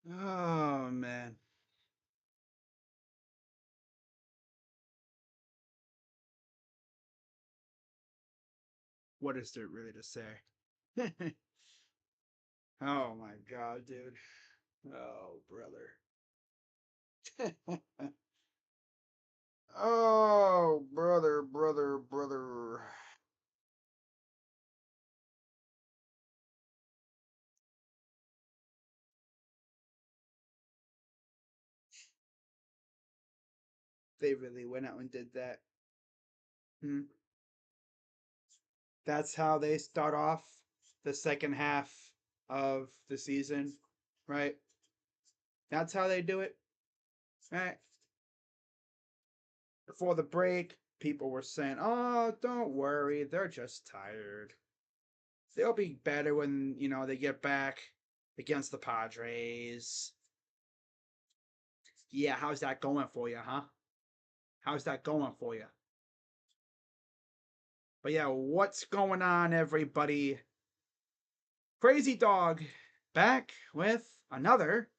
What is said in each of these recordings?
Oh man. What is there really to say? Oh my god, dude. Oh, brother. Oh, brother, brother, brother. They really went out and did that. Hmm. That's how they start off the second half of the season, right? That's how they do it, right? Before the break, people were saying, "Oh, don't worry, they're just tired. They'll be better when, they get back against the Padres." Yeah, how's that going for you, huh? How's that going for you? But yeah, what's going on, everybody? Crazy Dog back with another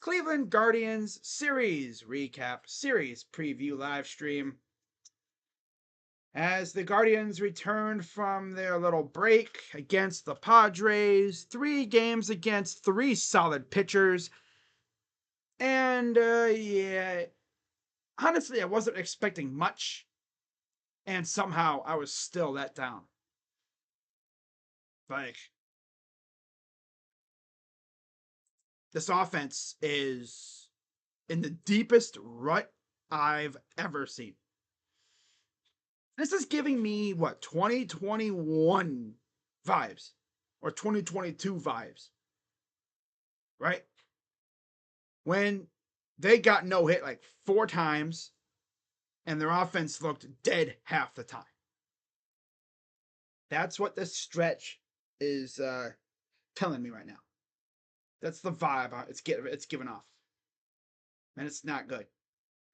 Cleveland Guardians series recap, series preview live stream. As the Guardians returned from their little break against the Padres, 3 games against 3 solid pitchers. And yeah, honestly, I wasn't expecting much, and somehow I was still let down. Like, this offense is in the deepest rut I've ever seen. This is giving me what 2021 vibes or 2022 vibes, right? When they got no hit like 4 times and their offense looked dead half the time. That's what this stretch is telling me right now. That's the vibe it's giving off, and it's not good,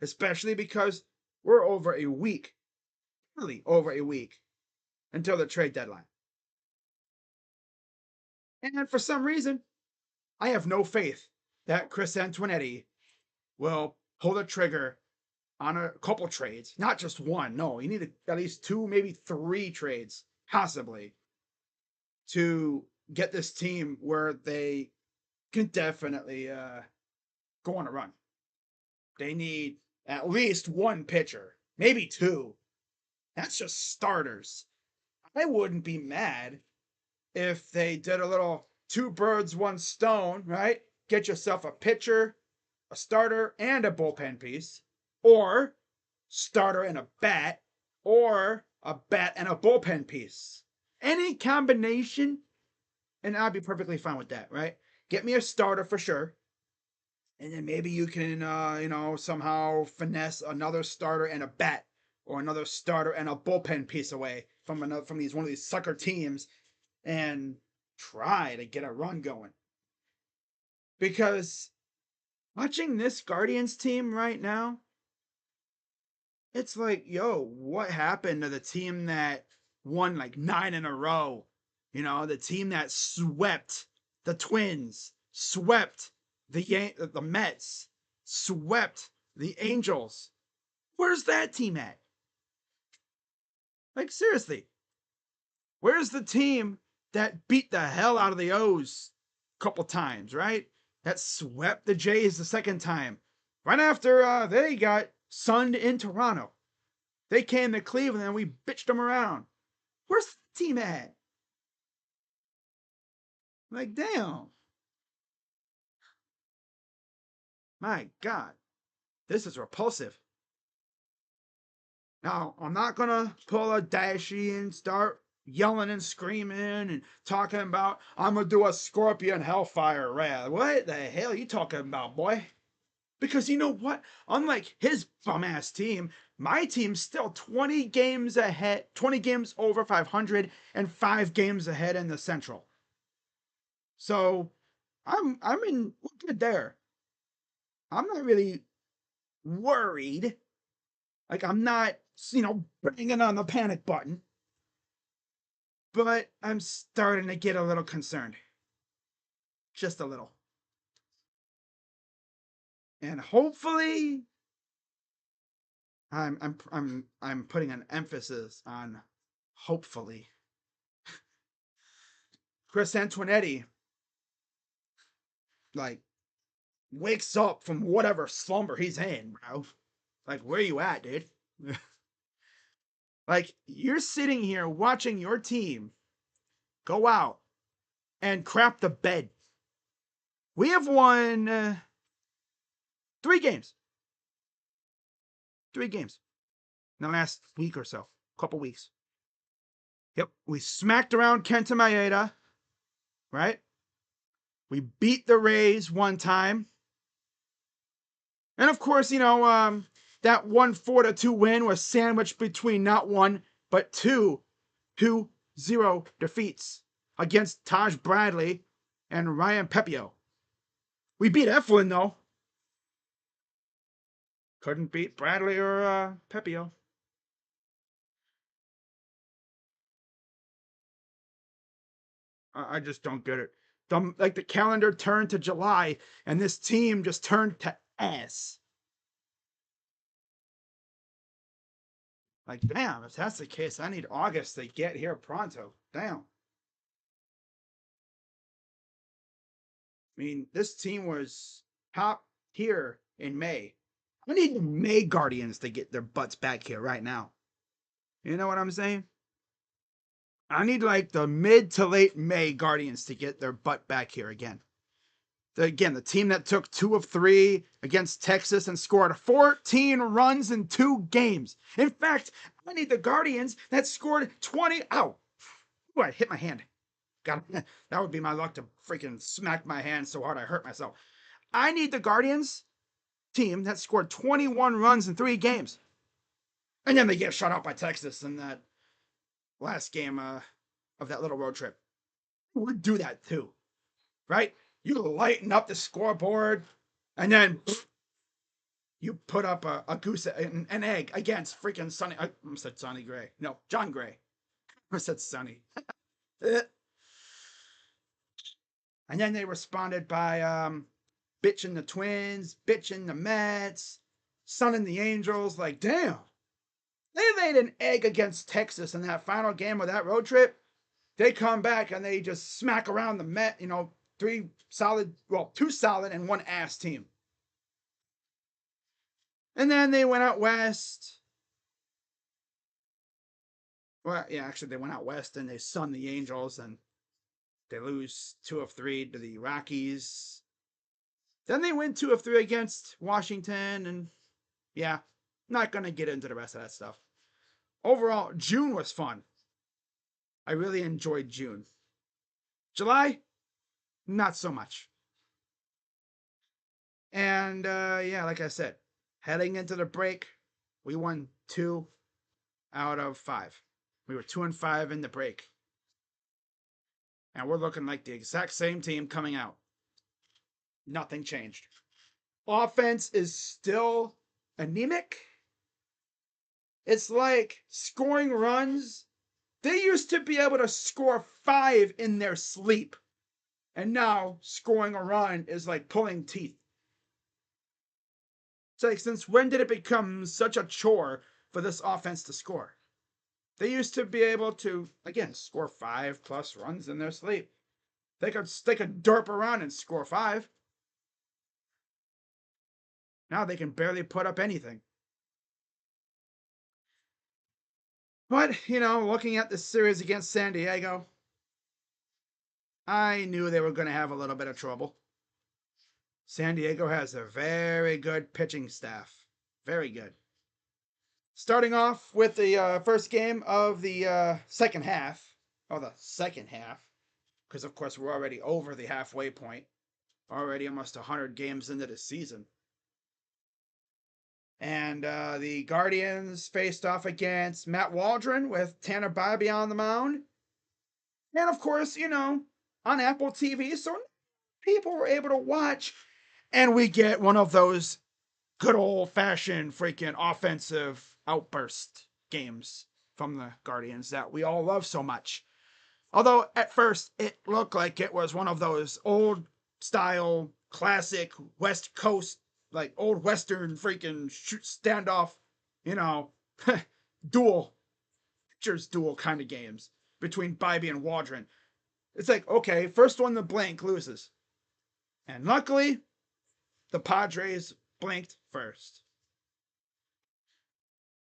especially because we're over a week, really over a week until the trade deadline. And for some reason, I have no faith that Chris Antoinetti will pull the trigger on a couple trades, not just one. No, you need at least 2, maybe 3 trades, possibly, to get this team where they can definitely go on a run. They need at least 1 pitcher, maybe 2. That's just starters. I wouldn't be mad if they did a little 2 birds, 1 stone, right? Get yourself a pitcher, a starter, and a bullpen piece, or starter and a bat, or a bat and a bullpen piece. Any combination, and I'd be perfectly fine with that, right? Get me a starter for sure, and then maybe you can, somehow finesse another starter and a bat, or another starter and a bullpen piece away from one of these sucker teams, and try to get a run going. Because watching this Guardians team right now, it's like, yo, what happened to the team that won like 9 in a row? The team that swept the Twins, swept the Mets, swept the Angels. Where's that team at? Like, seriously, where's the team that beat the hell out of the O's a couple times, right? That swept the Jays the second time. Right after they got sunned in Toronto. They came to Cleveland and we bitched them around. Where's the team at? Like, damn. My God. This is repulsive. Now, I'm not going to pull a dashy and start yelling and screaming and talking about, I'm going to do a Scorpion Hellfire Wrath. What the hell are you talking about, boy? Because you know what? Unlike his bum ass team, my team's still 20 games ahead, 20 games over 500, and 5 games ahead in the Central. So I'm in we're good there. I'm not really worried. Like I'm not, banging on the panic button, but I'm starting to get a little concerned. Just a little. And hopefully, I'm putting an emphasis on hopefully. Chris Antoinetti like wakes up from whatever slumber he's in, bro. Like, where you at, dude? Like, you're sitting here watching your team go out and crap the bed. We have won 3 games. 3 games in the last week or so. Couple weeks. Yep. We smacked around Kenta Maeda, right? We beat the Rays one time. And of course, that 1-4-2 win was sandwiched between not one, but 2-0 defeats against Taj Bradley and Ryan Pepio. We beat Eflin, though. Couldn't beat Bradley or Pepio. I just don't get it. The calendar turned to July, and this team just turned to ass. Like, damn, if that's the case, I need August to get here pronto. Damn. I mean, this team was top tier in May. I need the May Guardians to get their butts back here right now. You know what I'm saying? I need like the mid to late May Guardians to get their butt back here again. The team that took 2 of 3 against Texas and scored 14 runs in 2 games. In fact, I need the Guardians that scored 20. Ow! Ooh, I hit my hand. God, that would be my luck to freaking smack my hand so hard I hurt myself. I need the Guardians team that scored 21 runs in 3 games. And then they get shut out by Texas in that last game of that little road trip. We'd do that too, right? You lighten up the scoreboard, and then you put up a goose, an egg against freaking Sonny. I said Sonny Gray. No, John Gray. I said Sonny. And then they responded by bitching the Twins, bitching the Mets, sunning the Angels. Like, damn. They laid an egg against Texas in that final game of that road trip. They come back and they just smack around the Met, 2 solid and 1 ass team. And then they went out west. Well, yeah, actually they went out west and they sunned the Angels and they lose 2 of 3 to the Rockies. Then they win 2 of 3 against Washington, and yeah, not going to get into the rest of that stuff. Overall, June was fun. I really enjoyed June. July, not so much. And yeah, like I said, heading into the break, we won 2 out of 5. We were 2-5 in the break. And we're looking like the exact same team coming out. Nothing changed. Offense is still anemic. It's like scoring runs. They used to be able to score 5 in their sleep. And now scoring a run is like pulling teeth. It's like, since when did it become such a chore for this offense to score? They used to be able to, again, score 5+ runs in their sleep. They could derp around and score 5. Now they can barely put up anything. But, looking at the series against San Diego, I knew they were going to have a little bit of trouble. San Diego has a very good pitching staff. Very good. Starting off with the first game of the second half. Oh, the second half. Because, of course, we're already over the halfway point. Already almost 100 games into the season. And the Guardians faced off against Matt Waldron with Tanner Bibee on the mound. And, of course, on Apple TV, so people were able to watch. And we get one of those good old-fashioned freaking offensive outburst games from the Guardians that we all love so much. Although, at first, it looked like it was one of those old-style, classic West Coast, like old Western freaking shoot standoff, you know, duel, pitchers duel kind of games between Bybee and Waldron. It's like, okay, first one to blink loses. And luckily, the Padres blinked first.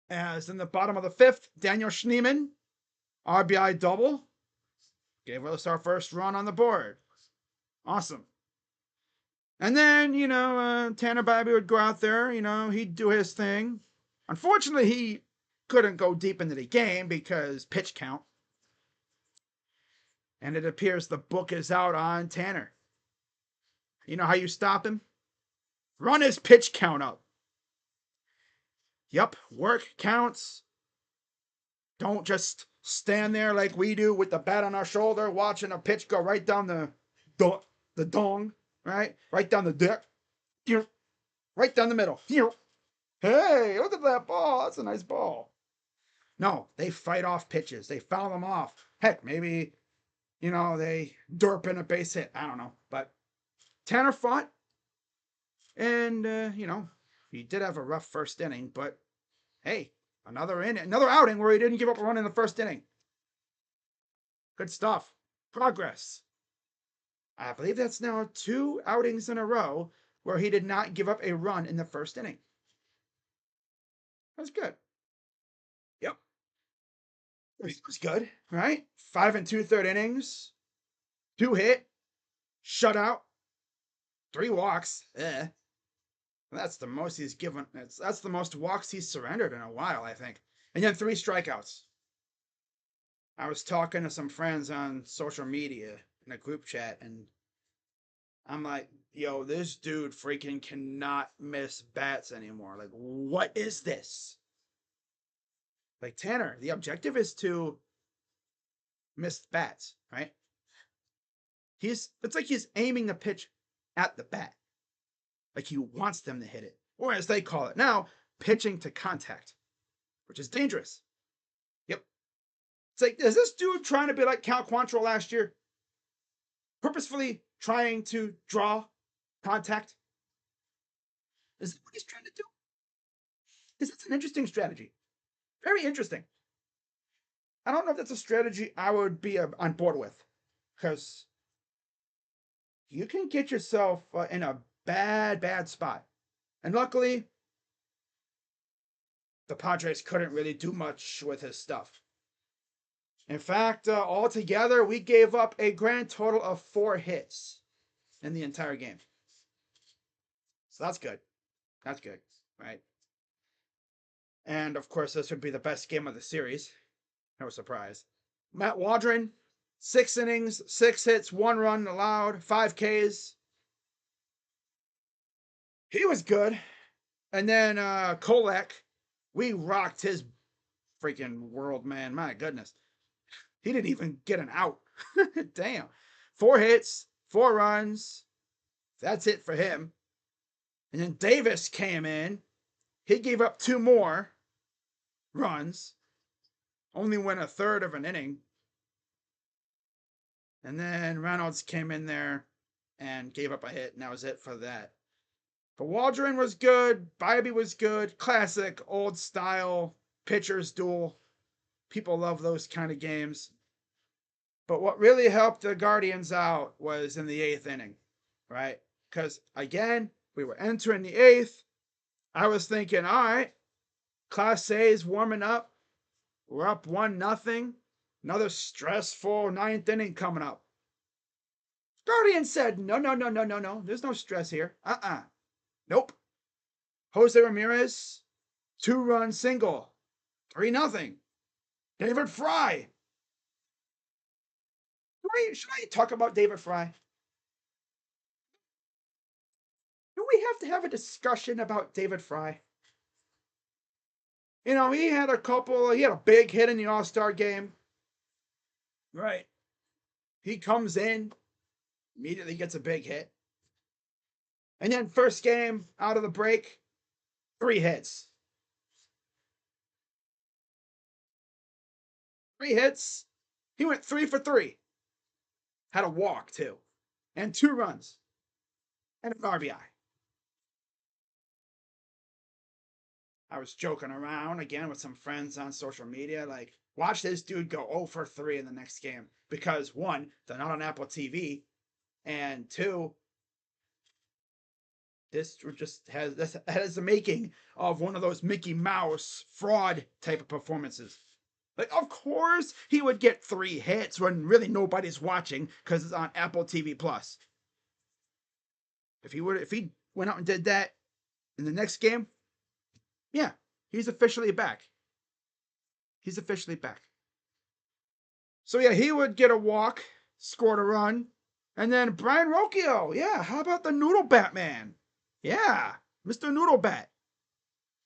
As in the bottom of the fifth, Daniel Schneemann, RBI double, gave us our first run on the board. Awesome. And then, Tanner Bybee would go out there, he'd do his thing. Unfortunately, he couldn't go deep into the game because pitch count. And it appears the book is out on Tanner. You know how you stop him? Run his pitch count up. Yep, work counts. Don't just stand there like we do with the bat on our shoulder watching a pitch go right down the dong, right? Right down the dick. Right down the middle. Hey, look at that ball. That's a nice ball. No, they fight off pitches. They foul them off. Heck, maybe, they derp in a base hit. I don't know. But Tanner fought. And, he did have a rough first inning. But, hey, another outing where he didn't give up a run in the first inning. Good stuff. Progress. I believe that's now 2 outings in a row where he did not give up a run in the first inning. That's good. Yep. It was good, right? 5 2/3 innings, 2 hit, shutout, 3 walks. That's the most he's given. That's the most walks he's surrendered in a while, I think. And then 3 strikeouts. I was talking to some friends on social media in a group chat, and I'm like, yo, this dude freaking cannot miss bats anymore. Like, what is this? Like, Tanner, the objective is to miss bats, right? It's like he's aiming the pitch at the bat. Like he wants them to hit it. Or as they call it now, pitching to contact, which is dangerous. Yep. It's like, is this dude trying to be like Cal Quantrill last year? Purposefully trying to draw contact? Is that what he's trying to do? Because it's an interesting strategy. Very interesting. I don't know if that's a strategy I would be on board with. Because you can get yourself in a bad spot. And luckily, the Padres couldn't really do much with his stuff. In fact, altogether, we gave up a grand total of 4 hits in the entire game. So that's good. That's good, right? And of course, this would be the best game of the series. No surprise. Matt Waldron, 6 innings, 6 hits, 1 run allowed, 5 Ks. He was good. And then Kolek, we rocked his freaking world, man. My goodness. He didn't even get an out. Damn. 4 hits, 4 runs. That's it for him. And then Davis came in. He gave up 2 more runs. Only went a third of an inning. And then Reynolds came in there and gave up a hit, and that was it for that. But Waldron was good. Bybee was good. Classic, old style pitchers duel. People love those kind of games. But what really helped the Guardians out was in the 8th inning, right? Because, again, we were entering the 8th. I was thinking, all right, Class A is warming up. We're up 1-0. Another stressful 9th inning coming up. Guardians said, no. There's no stress here. Nope. Jose Ramirez, 2-run single. 3-0. David Fry. Should I talk about David Fry? Do we have to have a discussion about David Fry? He had a big hit in the All-Star game. Right. He comes in, immediately gets a big hit. And then first game out of the break, 3 hits. 3 hits. He went 3 for 3. Had a walk, too. And 2 runs. And an RBI. I was joking around again with some friends on social media, like, watch this dude go 0 for 3 in the next game. Because one, they're not on Apple TV, and two, this just has the making of one of those Mickey Mouse fraud type of performances. Like, of course he would get 3 hits when really nobody's watching because it's on Apple TV Plus. If he went out and did that in the next game, yeah, he's officially back. He's officially back. So yeah, he would get a walk, scored a run, and then Brian Rocchio, yeah, how about the Noodle Batman? Yeah, Mr. Noodle Bat.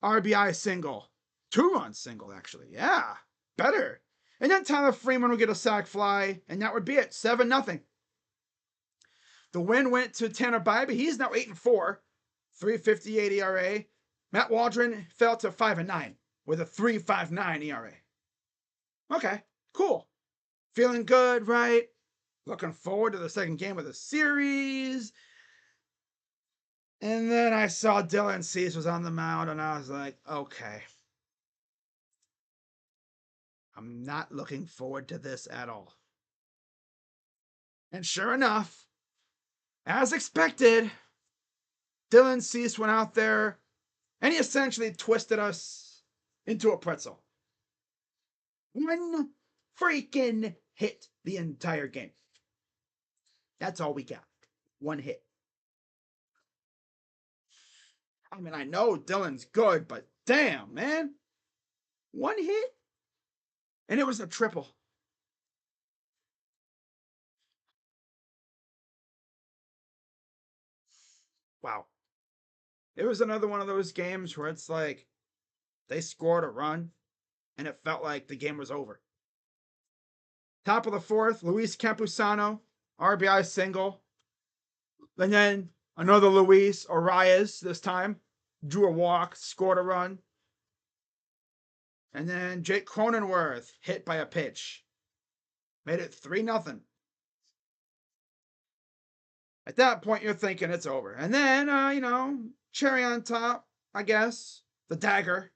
RBI single. 2-run single, actually. Yeah, better. And then Tyler Freeman would get a sac fly, and that would be it. 7-0. The win went to Tanner Bybee. He's now 8-4, 3.58 ERA. Matt Waldron fell to 5-9 with a 3.59 ERA. Okay, cool. Feeling good, right? Looking forward to the second game of the series. And then I saw Dylan Cease was on the mound, and I was like, okay. I'm not looking forward to this at all. And sure enough, as expected, Dylan Cease went out there and he essentially twisted us into a pretzel. 1 freaking hit the entire game. That's all we got. 1 hit. I mean, I know Dylan's good, but damn, man. 1 hit? And it was a triple. Wow. It was another one of those games where it's like they scored a run and it felt like the game was over. Top of the 4th, Luis Campusano, RBI single. And then another Luis Arias this time, drew a walk, scored a run. And then Jake Cronenworth hit by a pitch. Made it 3-0. At that point, you're thinking it's over. And then, cherry on top, I guess, the dagger.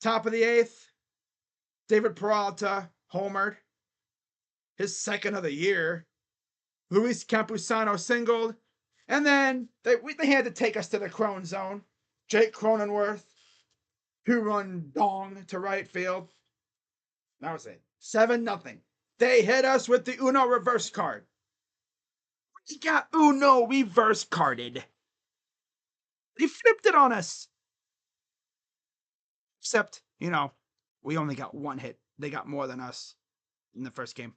Top of the 8th, David Peralta homered. His 2nd of the year. Luis Campusano singled. And then they had to take us to the Crone zone. Jake Cronenworth, 2-run dong to right field. That was it. 7-0. They hit us with the Uno reverse card. We got Uno reverse carded. They flipped it on us. Except, we only got 1 hit. They got more than us in the first game.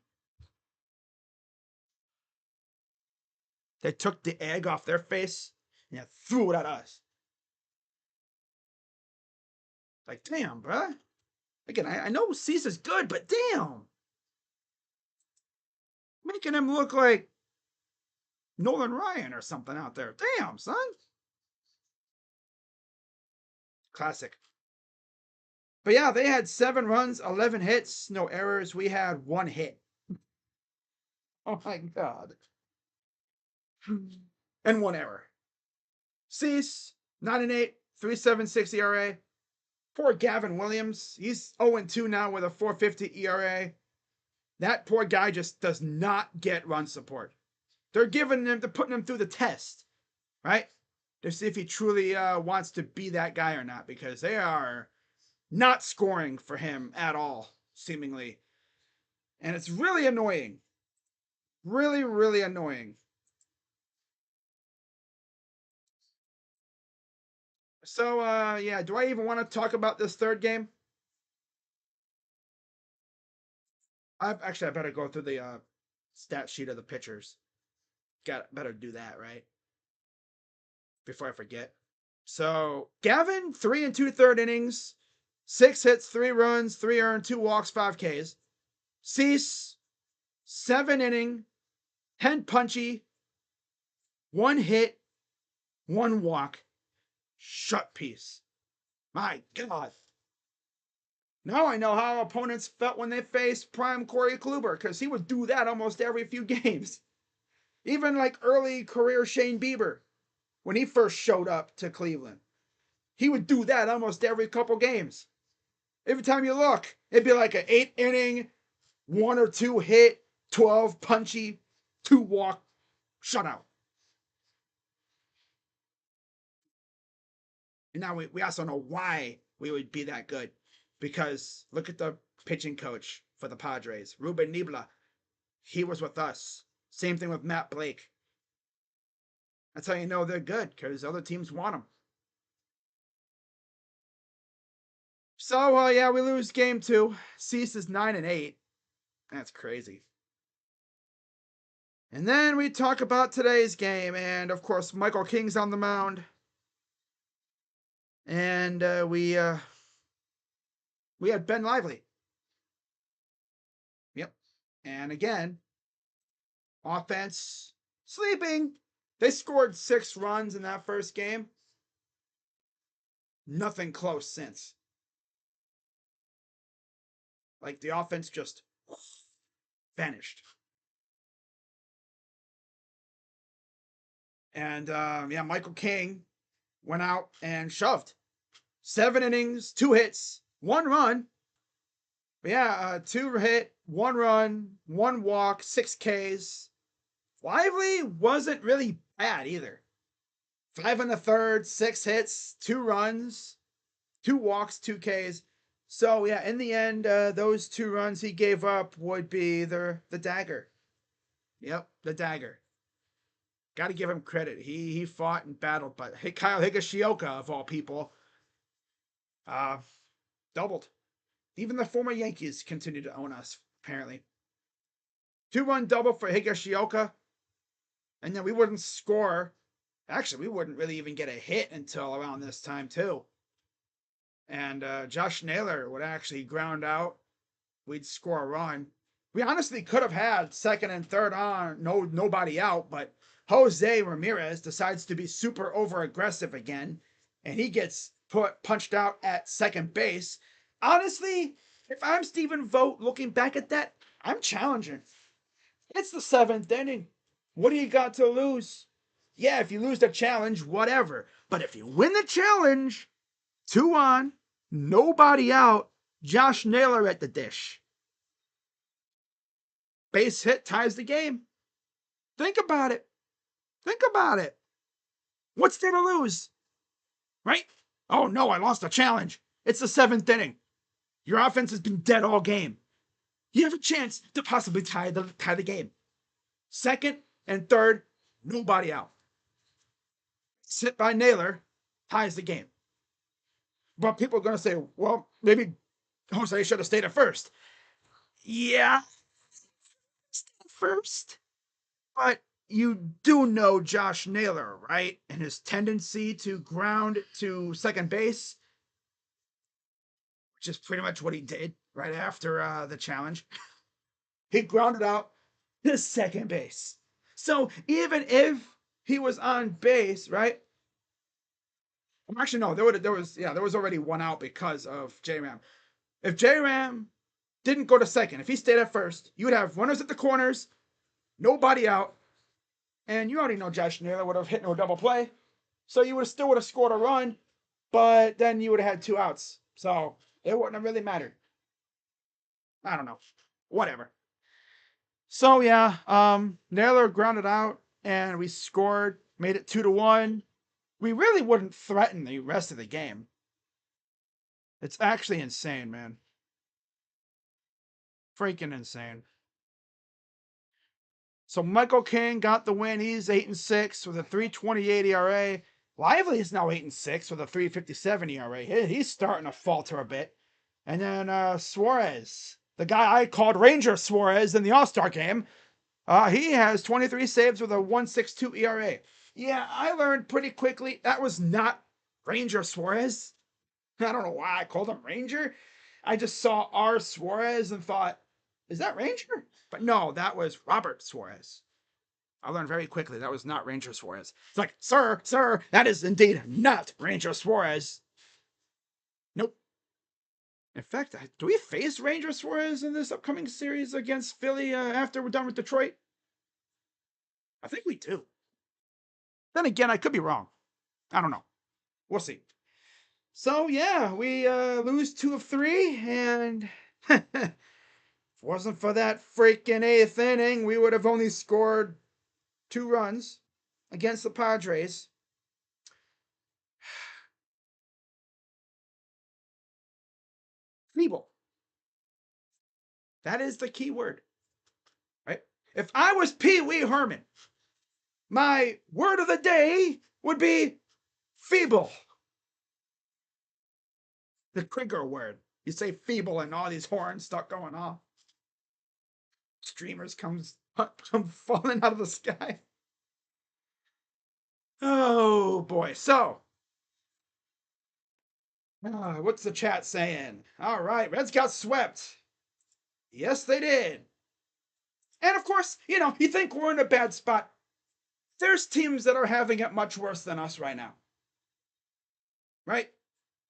They took the egg off their face and threw it at us. Like, damn, bruh. Again, I know Cease's good, but damn. Making him look like Nolan Ryan or something out there. Damn, son. Classic. But yeah, they had 7 runs, 11 hits, no errors. We had 1 hit. Oh my God. And 1 error. Cease, 9-8, 3.76 ERA. Poor Gavin Williams. He's 0-2 now with a 4.50 ERA. That poor guy just does not get run support. They're putting him through the test, right? To see if he truly wants to be that guy or not, because they are not scoring for him at all, seemingly. And it's really annoying. Really, really annoying. So, yeah, do I even want to talk about this 3rd game? I better go through the stat sheet of the pitchers. Better do that, right? Before I forget. So, Gavin, 3 2/3 innings, 6 hits, 3 runs, 3 earned, 2 walks, 5 Ks. Cease, 7 inning, 10 punchy, 1 hit, 1 walk, shut piece. My God. Now I know how opponents felt when they faced prime Corey Kluber, because he would do that almost every few games. Even like early career Shane Bieber, when he first showed up to Cleveland. He would do that almost every couple games. Every time you look, it'd be like an 8-inning, 1 or 2 hit, 12 punchy, 2 walk shutout. And now we also know why we would be that good. Because look at the pitching coach for the Padres, Ruben Nibla. He was with us. Same thing with Matt Blake. That's how you know they're good, because other teams want them. So, yeah, we lose game 2. Cease is 9-8. That's crazy. And then we talk about today's game, and of course, Michael King's on the mound. And we had Ben Lively. Yep. And again, offense sleeping. They scored 6 runs in that first game. Nothing close since. Like the offense just vanished. And yeah, Michael King went out and shoved. 7 innings, 2 hits, 1 run. But yeah, 2 hit, 1 run, 1 walk, 6 Ks. Lively wasn't really bad either. 5 1/3, 6 hits, 2 runs, 2 walks, 2 Ks. So yeah, in the end, those 2 runs he gave up would be the dagger. Yep, the dagger. Got to give him credit. He fought and battled, but hey, Kyle Higashioka of all people, doubled. Even the former Yankees continue to own us, apparently. 2-run double for Higashioka, and then we wouldn't score. Actually, we wouldn't really even get a hit until around this time too. And Josh Naylor would actually ground out. We'd score a run. We honestly could have had second and third on, nobody out, but Jose Ramirez decides to be super over aggressive again, and he gets punched out at second base. Honestly, if I'm Stephen Vogt looking back at that, I'm challenging. It's the 7th inning. What do you got to lose? Yeah, if you lose the challenge, whatever. But if you win the challenge, 2 on, nobody out, Josh Naylor at the dish. Base hit ties the game. Think about it. Think about it. What's there to lose? Right? Oh no, I lost a challenge. It's the 7th inning. Your offense has been dead all game. You have a chance to possibly tie the game. Second and third, nobody out. Hit by Naylor ties the game. But people are going to say, well, maybe Jose should have stayed at first. Yeah, first. But you do know Josh Naylor, right? And his tendency to ground to second base, which is pretty much what he did right after the challenge. He grounded out to second base. So even if he was on base, right? Actually, no, there was already 1 out because of J-Ram. If J-Ram didn't go to second, if he stayed at first, you would have runners at the corners, nobody out, and you already know Josh Naylor would have hit no double play. So you still would have scored a run, but then you would have had 2 outs. So it wouldn't have really mattered. I don't know. Whatever. So yeah, Naylor grounded out and we scored, made it 2-1. We really wouldn't threaten the rest of the game. It's actually insane, man. Freaking insane. So Michael King got the win. He's 8-6 with a 3.28 ERA. Lively is now 8-6 with a 3.57 ERA. He's starting to falter a bit. And then Suarez, the guy I called Ranger Suarez in the All-Star game, he has 23 saves with a 1.62 ERA. Yeah, I learned pretty quickly that was not Ranger Suarez. I don't know why I called him Ranger. I just saw R. Suarez and thought, is that Ranger? But no, that was Robert Suarez. I learned very quickly that was not Ranger Suarez. It's like, sir, that is indeed not Ranger Suarez. Nope. In fact, do we face Ranger Suarez in this upcoming series against Philly after we're done with Detroit? I think we do. Then again, I could be wrong. I don't know. We'll see. So yeah, we lose 2 of 3, and if it wasn't for that freaking 8th inning, we would have only scored 2 runs against the Padres. Feeble. That is the key word, right? If I was Pee Wee Herman, my word of the day would be feeble. The Krieger word. You say feeble and all these horns start going off. Streamers come falling out of the sky. Oh boy. So, what's the chat saying? All right, Reds got swept. Yes, they did. And of course, you think we're in a bad spot. There's teams that are having it much worse than us right now. Right?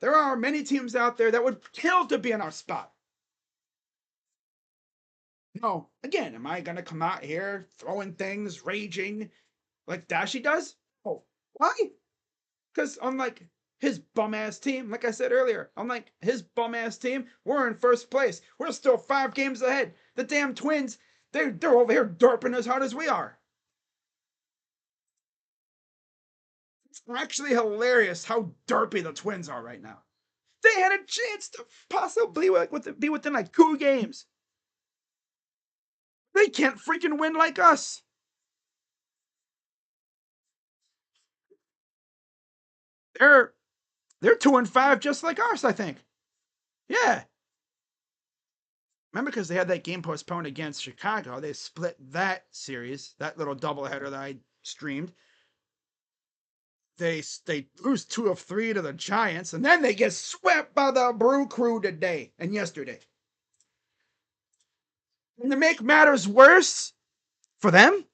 There are many teams out there that would kill to be in our spot. No, again, am I going to come out here throwing things, raging like Dashi does? Oh, why? Because unlike his bum ass team, like I said earlier, unlike his bum ass team, we're in first place. We're still 5 games ahead. The damn Twins, they're over here derping as hard as we are. It's actually hilarious how derpy the Twins are right now. They had a chance to possibly be within like 2 games. They can't freaking win like us. They're 2-5 just like ours, I think. Yeah. Remember, because they had that game postponed against Chicago, they split that series, that little doubleheader that I streamed. They lose 2 of 3 to the Giants, and then they get swept by the Brew Crew today and yesterday. And to make matters worse for them,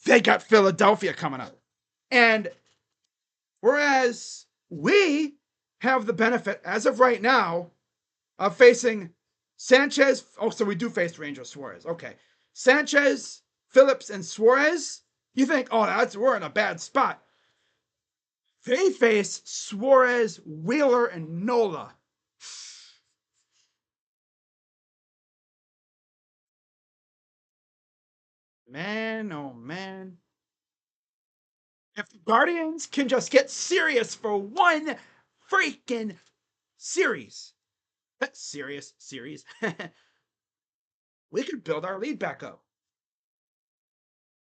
they got Philadelphia coming up. And whereas we have the benefit, as of right now, of facing Sanchez. Oh, so we do face Ranger Suarez. Okay. Sanchez, Phillips, and Suarez. You think, oh, we're in a bad spot. They face Suarez, Wheeler, and Nola. Man, oh man. If the Guardians can just get serious for one freaking series, serious series, we could build our lead back up.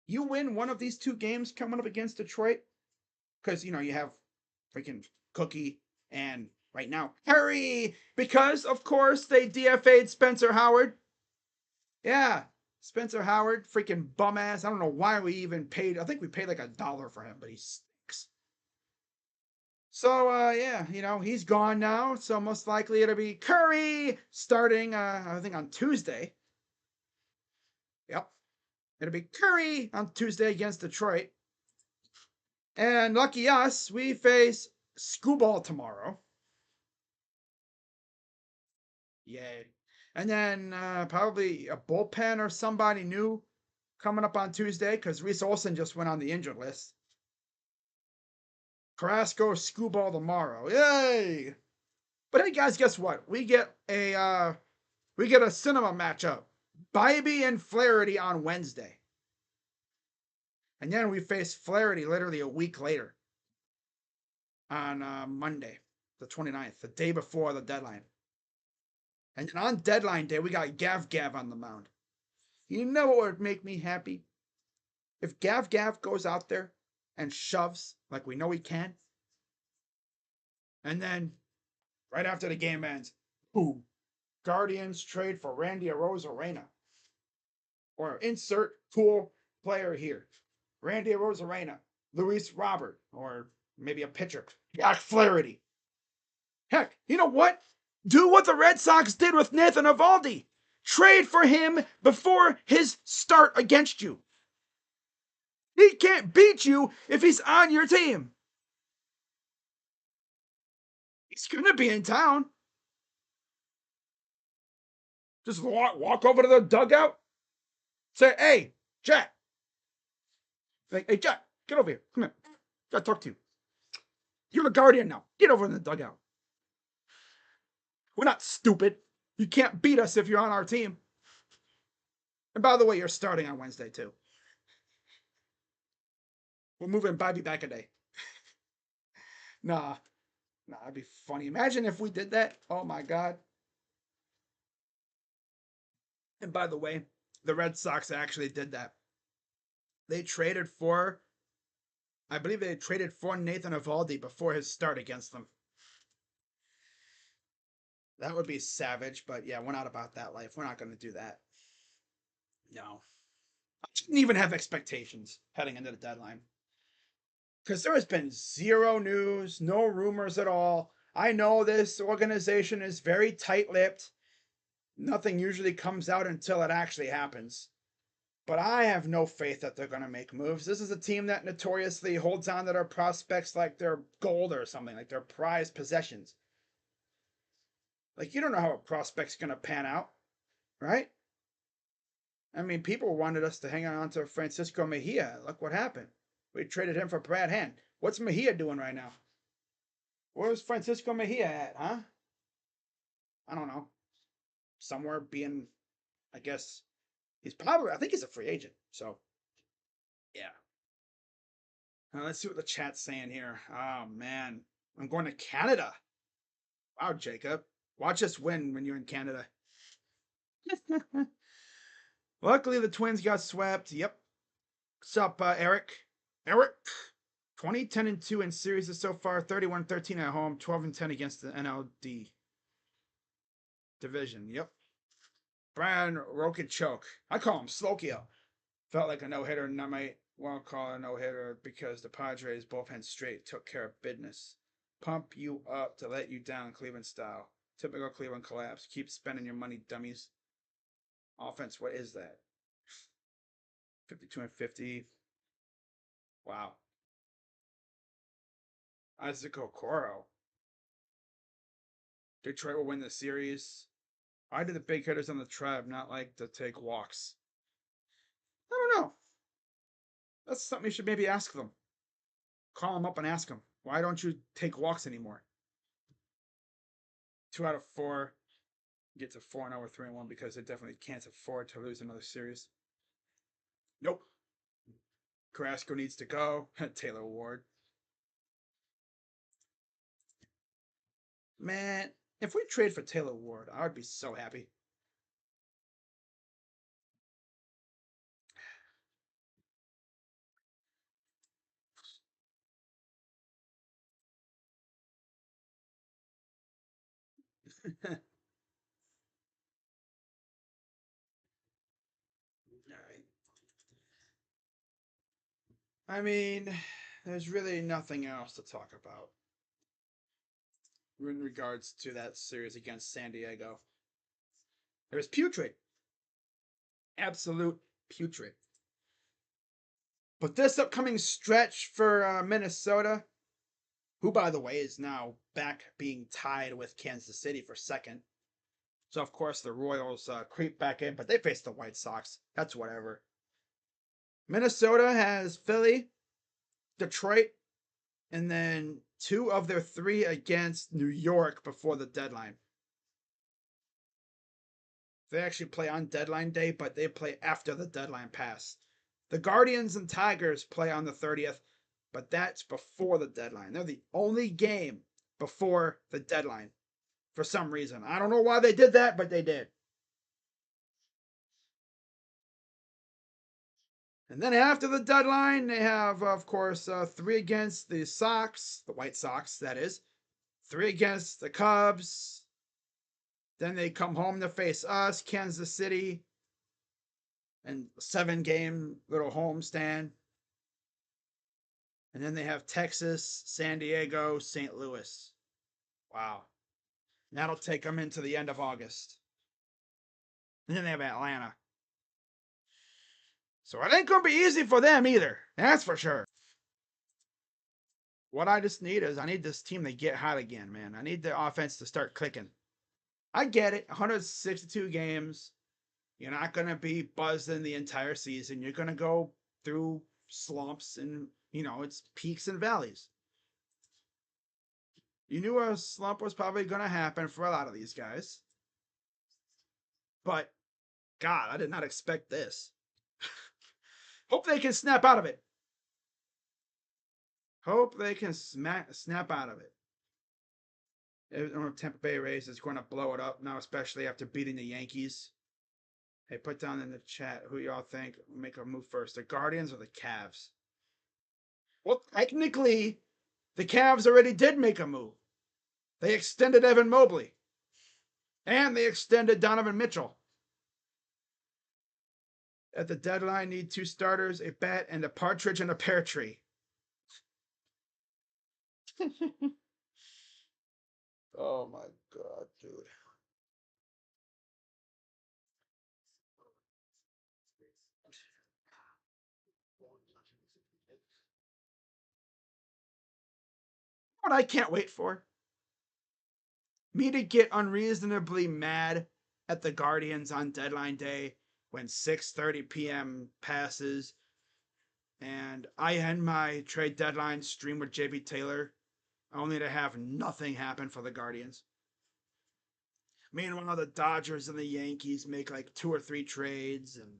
You win one of these 2 games coming up against Detroit, because you have freaking Cookie and right now Harry, because of course they DFA'd Spencer Howard. Yeah, Spencer Howard, freaking bum ass. I don't know why we even paid. I think we paid like $1 for him, but he stinks. So yeah, he's gone now. So most likely it'll be Curry starting. I think on Tuesday. Yep, it'll be Curry on Tuesday against Detroit. And lucky us, we face Scooball tomorrow. Yay. And then probably a bullpen or somebody new coming up on Tuesday, because Reese Olson just went on the injured list. Carrasco, Scooball tomorrow. Yay! But hey guys, guess what? We get a cinema matchup. Bybee and Flaherty on Wednesday. And then we face Flaherty literally a week later on Monday, the 29th, the day before the deadline. And then on deadline day, we got Gav on the mound. You know what would make me happy? If Gav goes out there and shoves like we know he can, and then right after the game ends, boom, Guardians trade for Randy Arozarena. Or insert cool player here. Randy Arozarena, Luis Robert, or maybe a pitcher, Jack Flaherty. Heck, you know what? Do what the Red Sox did with Nathan Eovaldi. Trade for him before his start against you. He can't beat you if he's on your team. He's going to be in town. Just walk over to the dugout. Say, hey, Jack. Like, hey, Jack, get over here. Come here. Gotta talk to you. You're a Guardian now. Get over in the dugout. We're not stupid. You can't beat us if you're on our team. And by the way, you're starting on Wednesday too. We're moving Bobby back a day. Nah, that'd be funny. Imagine if we did that. Oh my God. And by the way, the Red Sox actually did that. They traded for, I believe they traded for Nathan Eovaldi before his start against them. That would be savage, but yeah, we're not about that life. We're not going to do that. No. I didn't even have expectations heading into the deadline. Because there has been zero news, no rumors at all. I know this organization is very tight-lipped. Nothing usually comes out until it actually happens. But I have no faith that they're going to make moves. This is a team that notoriously holds on to their prospects like they're gold or something, like they're prized possessions. Like, you don't know how a prospect's going to pan out, right? I mean, people wanted us to hang on to Francisco Mejia. Look what happened. We traded him for Brad Hand. What's Mejia doing right now? Where's Francisco Mejia at, huh? I don't know. Somewhere being, I guess, I think he's a free agent. So, yeah. Now, let's see what the chat's saying here. Oh, man. I'm going to Canada. Wow, Jacob. Watch us win when you're in Canada. Luckily, the Twins got swept. Yep. What's up, Eric? Eric. 20-10-2 in series so far. 31-13 at home. 12-10 against the NLD division. Yep. Brian Rokichok. I call him Slokio. Felt like a no-hitter, and I might well call a no-hitter because the Padres both hands straight took care of business. Pump you up to let you down, Cleveland style. Typical Cleveland collapse. Keep spending your money, dummies. Offense, what is that? 52-50. Wow. Isaac Okoro. Detroit will win the series. Why do the big hitters on the Tribe not like to take walks? I don't know. That's something you should maybe ask them. Call them up and ask them. Why don't you take walks anymore? 2 out of 4. Get to 4-0 or 3-1 because they definitely can't afford to lose another series. Nope. Carrasco needs to go. Taylor Ward. Man, if we trade for Taylor Ward, I would be so happy. All right. I mean, there's really nothing else to talk about in regards to that series against San Diego. It was putrid. Absolute putrid. But this upcoming stretch for Minnesota, who, by the way, is now back being tied with Kansas City for second. So, of course, the Royals creep back in, but they face the White Sox. That's whatever. Minnesota has Philly, Detroit, and then 2 of their 3 against New York before the deadline. They actually play on deadline day, but they play after the deadline pass. The Guardians and Tigers play on the 30th, but that's before the deadline. They're the only game before the deadline for some reason. I don't know why they did that, but they did. And then after the deadline, they have, of course, 3 against the Sox, the White Sox, that is. 3 against the Cubs. Then they come home to face us, Kansas City, and 7-game little homestand. And then they have Texas, San Diego, St. Louis. Wow. That'll take them into the end of August. And then they have Atlanta. So it ain't going to be easy for them either. That's for sure. What I just need is I need this team to get hot again, man. I need the offense to start clicking. I get it. 162 games. You're not going to be buzzing the entire season. You're going to go through slumps and, it's peaks and valleys. You knew a slump was probably going to happen for a lot of these guys. But, God, I did not expect this. Hope they can snap out of it. Hope they can snap out of it. Tampa Bay Rays is going to blow it up now, especially after beating the Yankees. Hey, put down in the chat who y'all think will make a move first, the Guardians or the Cavs? Well, technically, the Cavs already did make a move. They extended Evan Mobley. And they extended Donovan Mitchell. At the deadline, need 2 starters, a bat, and a partridge in a pear tree. Oh my God, dude. What I can't wait for? Me to get unreasonably mad at the Guardians on deadline day when 6:30 p.m. passes and I end my trade deadline stream with JB Taylor only to have nothing happen for the Guardians. Meanwhile, the Dodgers and the Yankees make like 2 or 3 trades and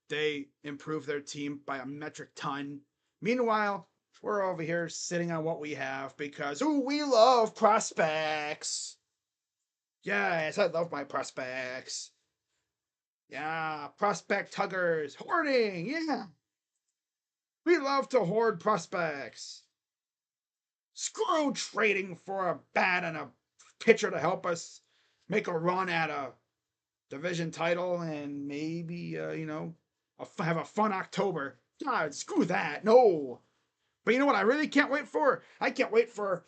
they improve their team by a metric ton. Meanwhile, we're over here sitting on what we have because, ooh, we love prospects. Yes, I love my prospects. Yeah, prospect tuggers, hoarding, yeah. We love to hoard prospects. Screw trading for a bat and a pitcher to help us make a run at a division title and maybe, have a fun October. God, screw that. No. But you know what I really can't wait for? I can't wait for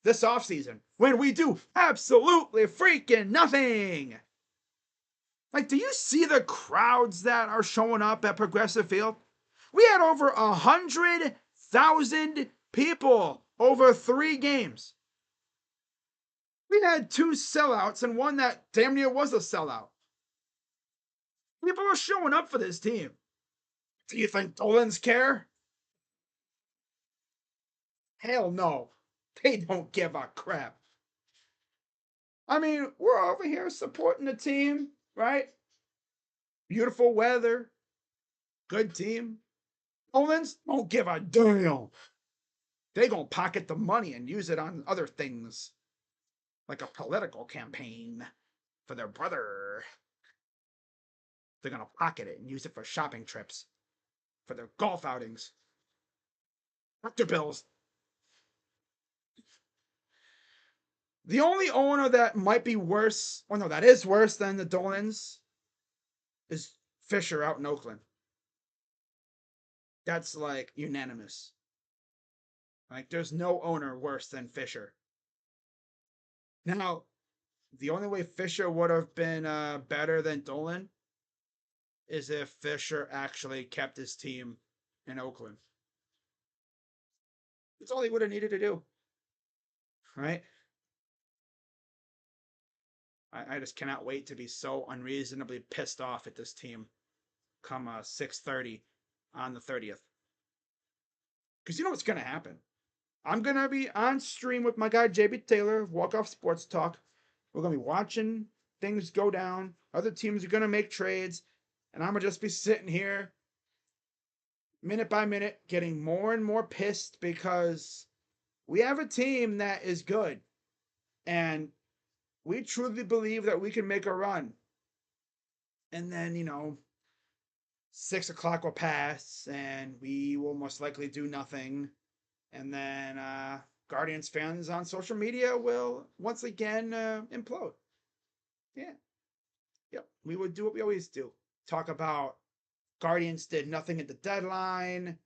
this offseason when we do absolutely freaking nothing. Like, do you see the crowds that are showing up at Progressive Field? We had over 100,000 people over 3 games. We had 2 sellouts and one that damn near was a sellout. People are showing up for this team. Do you think Dolans care? Hell no. They don't give a crap. I mean, we're over here supporting the team, right? Beautiful weather, good team. Dolans don't give a damn. They gonna pocket the money and use it on other things, like a political campaign for their brother. They're gonna pocket it and use it for shopping trips, for their golf outings, doctor bills. The only owner that might be worse, or no, that is worse than the Dolans, is Fisher out in Oakland. That's like unanimous. Like, there's no owner worse than Fisher. Now, the only way Fisher would have been better than Dolan is if Fisher actually kept his team in Oakland. That's all he would have needed to do. Right? I just cannot wait to be so unreasonably pissed off at this team come 6:30 on the 30th. Because you know what's going to happen? I'm going to be on stream with my guy JB Taylor, Walk Off Sports Talk. We're going to be watching things go down. Other teams are going to make trades. And I'm going to just be sitting here minute by minute getting more and more pissed because we have a team that is good. And we truly believe that we can make a run. And then, 6 o'clock will pass and we will most likely do nothing. And then Guardians fans on social media will once again implode. Yeah. Yep. We would do what we always do. Talk about Guardians did nothing at the deadline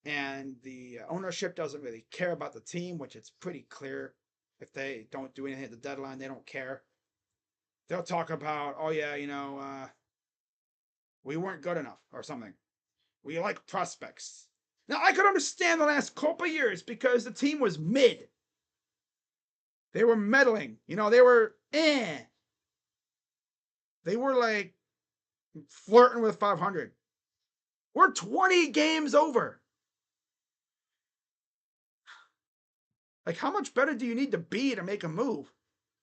and the ownership doesn't really care about the team, which it's pretty clear. If they don't do anything at the deadline, they don't care. They'll talk about, oh yeah, we weren't good enough or something. We like prospects. Now, I could understand the last couple years because the team was mid. They were meddling. They were They were like flirting with 500. We're 20 games over. Like, how much better do you need to be to make a move?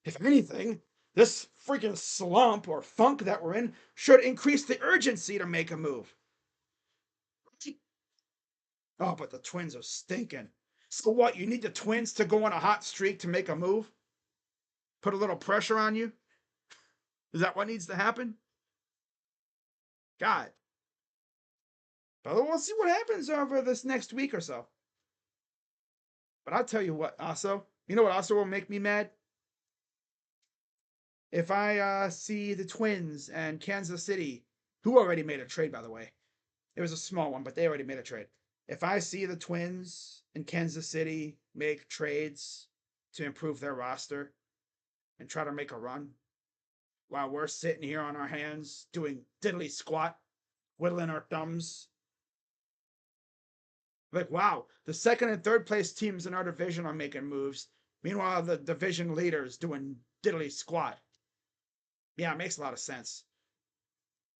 If anything, this freaking slump or funk that we're in should increase the urgency to make a move. Oh, but the Twins are stinking. So what? You need the Twins to go on a hot streak to make a move? Put a little pressure on you? Is that what needs to happen? God. But we'll see what happens over this next week or so. But I'll tell you what, also, you know what also will make me mad? If I see the Twins and Kansas City, who already made a trade, by the way. It was a small one, but they already made a trade. If I see the Twins and Kansas City make trades to improve their roster and try to make a run while we're sitting here on our hands doing diddly squat, whittling our thumbs, like, wow, the second and third place teams in our division are making moves. Meanwhile, the division leaders doing diddly squat. Yeah, it makes a lot of sense.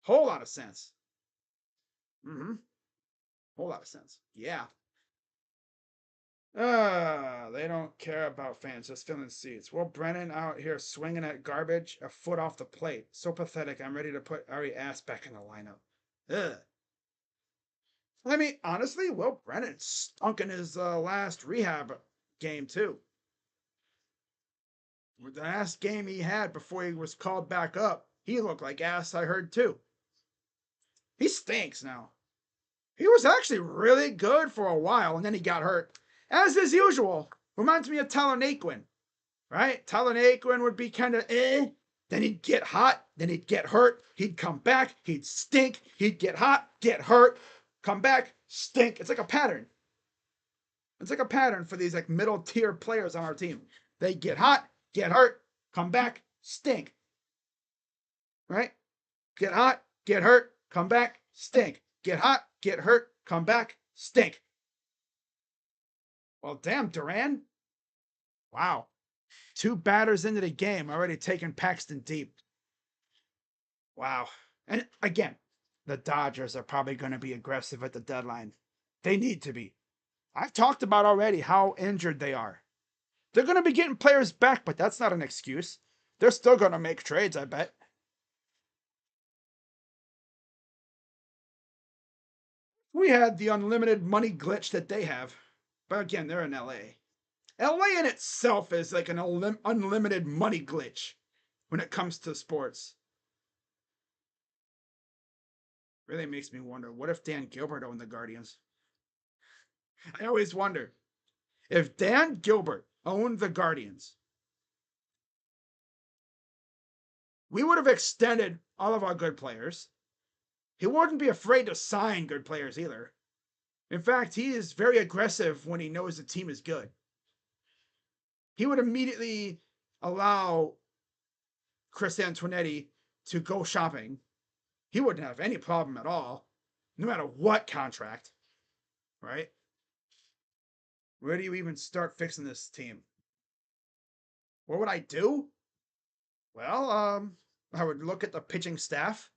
Whole lot of sense. Mm-hmm. Whole lot of sense. Yeah. They don't care about fans, just filling seats. Well, Brennan out here swinging at garbage a foot off the plate. So pathetic. I'm ready to put Ari Ass back in the lineup. Ugh. I mean, honestly, Will Brennan stunk in his last rehab game, too. The last game he had before he was called back up, he looked like ass, I heard, too. He stinks now. He was actually really good for a while, and then he got hurt. As is usual. Reminds me of Tyler Naquin, right? Tyler Naquin would be kind of then he'd get hot, then he'd get hurt, he'd come back, he'd stink, he'd get hot, get hurt, come back, stink. It's like a pattern. It's like a pattern for these like middle tier players on our team. They get hot, get hurt, come back, stink. Right? Get hot, get hurt, come back, stink. Get hot, get hurt, come back, stink. Well, damn, Duran. Wow. 2 batters into the game, already taking Paxton deep. Wow. And again, the Dodgers are probably going to be aggressive at the deadline. They need to be. I've talked about already how injured they are. They're going to be getting players back, but that's not an excuse. They're still going to make trades, I bet. We had the unlimited money glitch that they have. But again, they're in LA. LA in itself is like an unlimited money glitch when it comes to sports. Really makes me wonder, what if Dan Gilbert owned the Guardians? I always wonder, if Dan Gilbert owned the Guardians, we would have extended all of our good players. He wouldn't be afraid to sign good players either. In fact, he is very aggressive when he knows the team is good. He would immediately allow Chris Antonetti to go shopping. He wouldn't have any problem at all, no matter what contract, right? Where do you even start fixing this team? What would I do? Well, I would look at the pitching staff,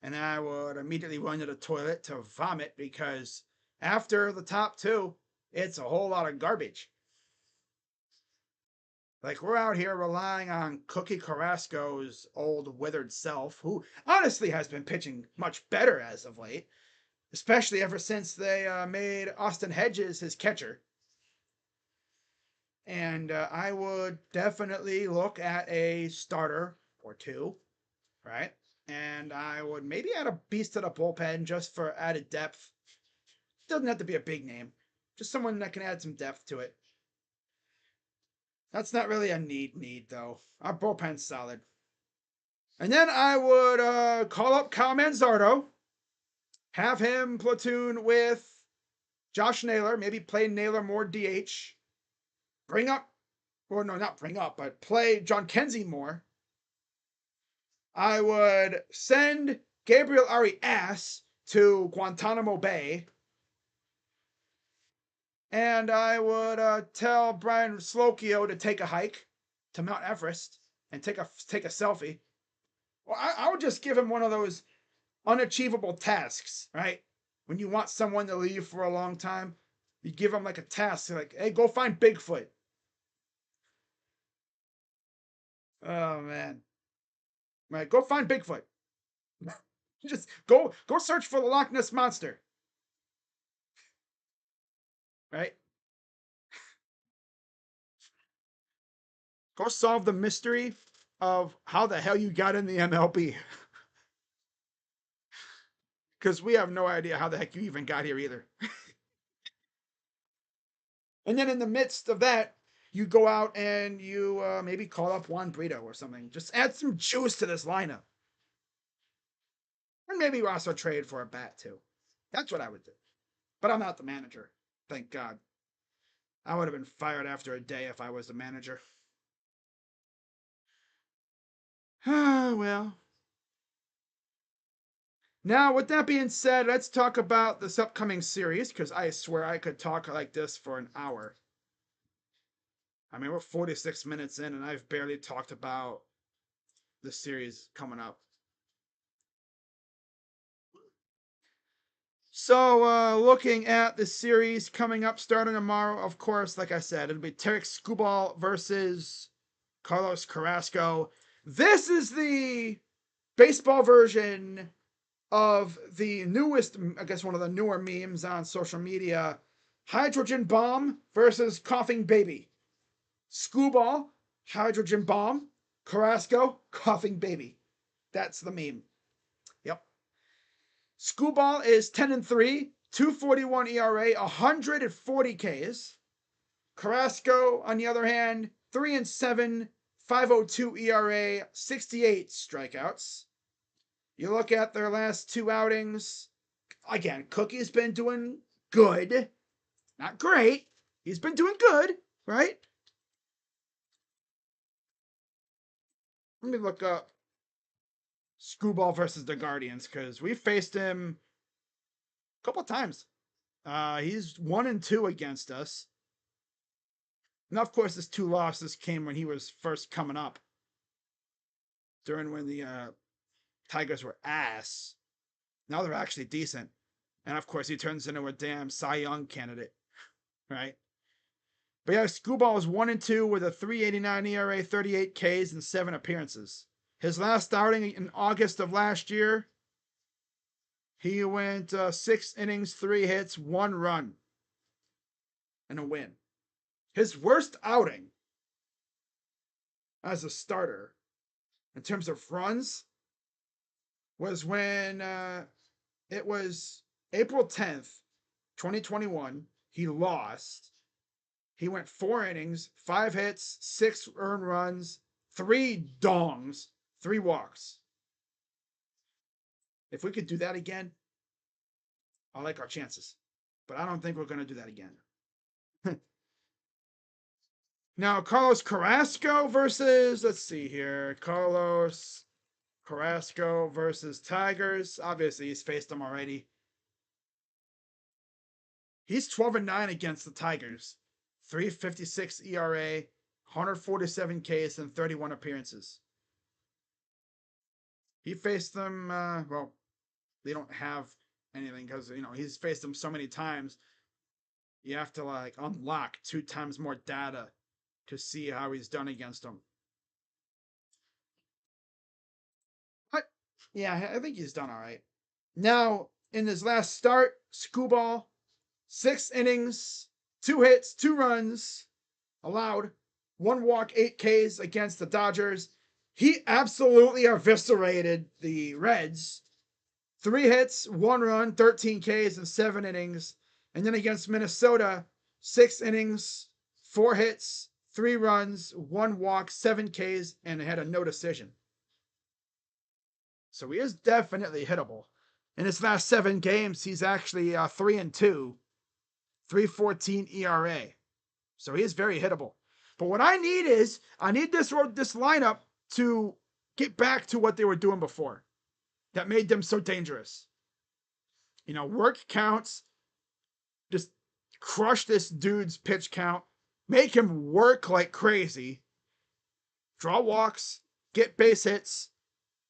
and I would immediately run to the toilet to vomit, because after the top 2, it's a whole lot of garbage. Like, we're out here relying on Cookie Carrasco's old withered self, who honestly has been pitching much better as of late, especially ever since they made Austin Hedges his catcher. And I would definitely look at a starter or 2, right? And I would maybe add a beast to the bullpen just for added depth. Doesn't have to be a big name, just someone that can add some depth to it. That's not really a need though. Our bullpen's solid. And then I would call up Kyle Manzardo, have him platoon with Josh Naylor, maybe play Naylor more DH. Bring up, or no, not bring up, but play John Kenzie more. I would send Gabriel Arias to Guantanamo Bay. And I would tell Brian Slokio to take a hike to Mount Everest and take a selfie. Well, I would just give him one of those unachievable tasks, right? When you want someone to leave for a long time, you give them like a task, like, hey, go find Bigfoot. Oh man. Right, go find Bigfoot. Just go search for the Loch Ness monster. Right? Go solve the mystery of how the hell you got in the MLB. Because we have no idea how the heck you even got here either. And then in the midst of that, you go out and you maybe call up Juan Brito or something. Just add some juice to this lineup. And maybe you also trade for a bat too. That's what I would do. But I'm not the manager. Thank God. I would have been fired after a day if I was the manager. Ah, well. Now, with that being said, let's talk about this upcoming series, because I swear I could talk like this for an hour. I mean, we're 46 minutes in, and I've barely talked about the series coming up. So, looking at the series coming up starting tomorrow, of course, like I said, it'll be Tarek Skubal versus Carlos Carrasco. This is the baseball version of the newest, I guess one of the newer memes on social media, hydrogen bomb versus coughing baby. Skubal, hydrogen bomb, Carrasco, coughing baby. That's the meme. Yep. Skubal is 10-3, 241 ERA, 140 Ks. Carrasco, on the other hand, 3-7, 502 ERA, 68 strikeouts. You look at their last two outings. Again, Cookie's been doing good. Not great. He's been doing good, right? Let me look up Skubal versus the Guardians, because we faced him a couple times. He's 1-2 against us. Now, of course, his two losses came when he was first coming up, during when the Tigers were ass. Now they're actually decent. And of course, he turns into a damn Cy Young candidate, right? But yeah, Skubal is 1-2 with a 3.89 ERA, 38 Ks, and 7 appearances. His last outing in August of last year, he went 6 innings, 3 hits, 1 run, and a win. His worst outing as a starter in terms of runs was when it was April 10th, 2021. He lost. He went 4 innings, 5 hits, 6 earned runs, 3 dongs, 3 walks. If we could do that again, I like our chances. But I don't think we're going to do that again. Now, Carlos Carrasco versus, let's see here, Carlos Carrasco versus Tigers. Obviously, he's faced them already. He's 12-9 against the Tigers. 3.56 ERA, 147 Ks, and 31 appearances. He faced them, well, they don't have anything because, he's faced them so many times. You have to, unlock 2 times more data to see how he's done against them. But, yeah, I think he's done all right. Now, in his last start, Skubal, 6 innings, 2 hits, 2 runs, allowed, 1 walk, 8 Ks against the Dodgers. He absolutely eviscerated the Reds. 3 hits, 1 run, 13 Ks, and 7 innings. And then against Minnesota, 6 innings, 4 hits, 3 runs, 1 walk, 7 Ks, and had a no decision. So he is definitely hittable. In his last 7 games, he's actually 3-2, 3.14 ERA. So he is very hittable. But what I need is, I need this lineup to get back to what they were doing before. That made them so dangerous. Work counts. Just crush this dude's pitch count. Make him work like crazy. Draw walks. Get base hits.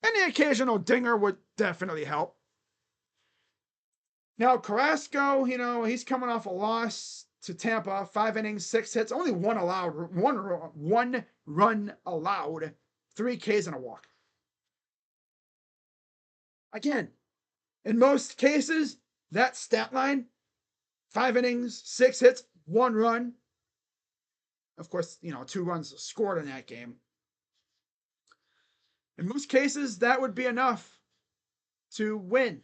And the occasional dinger would definitely help. Now, Carrasco, he's coming off a loss to Tampa. 5 innings, 6 hits. Only 1 allowed. One run allowed. 3 Ks and a walk. Again, in most cases, that stat line, 5 innings, 6 hits, 1 run. Of course, 2 runs scored in that game. In most cases, that would be enough to win.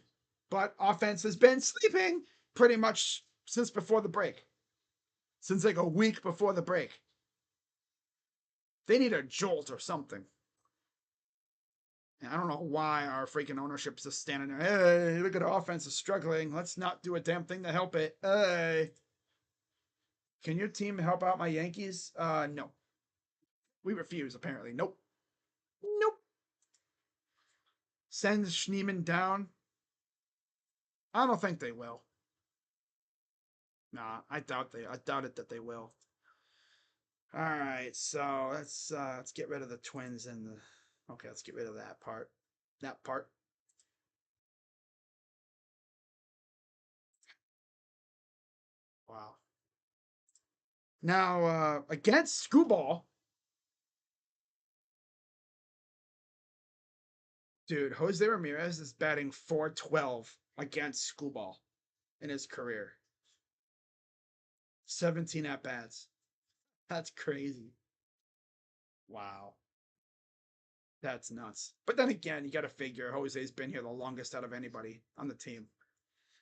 But offense has been sleeping pretty much since before the break. Since like a week before the break. They need a jolt or something. And I don't know why our freaking ownership's just standing there. Hey, look at our offense is struggling. Let's not do a damn thing to help it. Hey. Can your team help out my Yankees? No. We refuse, apparently. Nope. Nope. Send Schneemann down. I don't think they will. Nah, I doubt it that they will. All right, so let's get rid of the Twins and the. Okay, let's get rid of that part. That part. Wow. Now, against Screwball, dude, Jose Ramirez is batting .412 against Screwball in his career. 17 at bats. That's crazy. Wow. That's nuts. But then again, you got to figure Jose's been here the longest out of anybody on the team.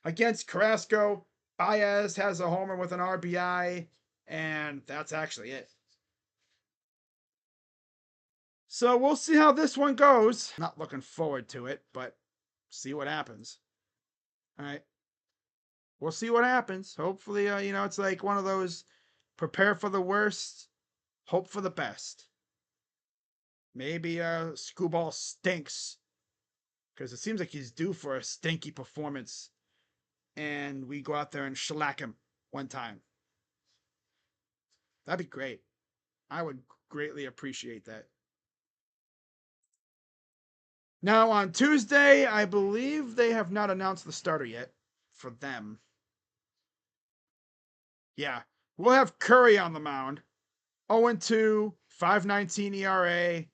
Against Carrasco, Baez has a homer with an RBI, and that's actually it. So we'll see how this one goes. Not looking forward to it, but see what happens. All right. We'll see what happens. Hopefully, it's like one of those prepare for the worst, hope for the best. Maybe Screwball stinks because it seems like he's due for a stinky performance, and we go out there and shellac him one time. That'd be great. I would greatly appreciate that. Now, on Tuesday, I believe they have not announced the starter yet for them. Yeah, we'll have Curry on the mound. 0-2, 5.19 ERA.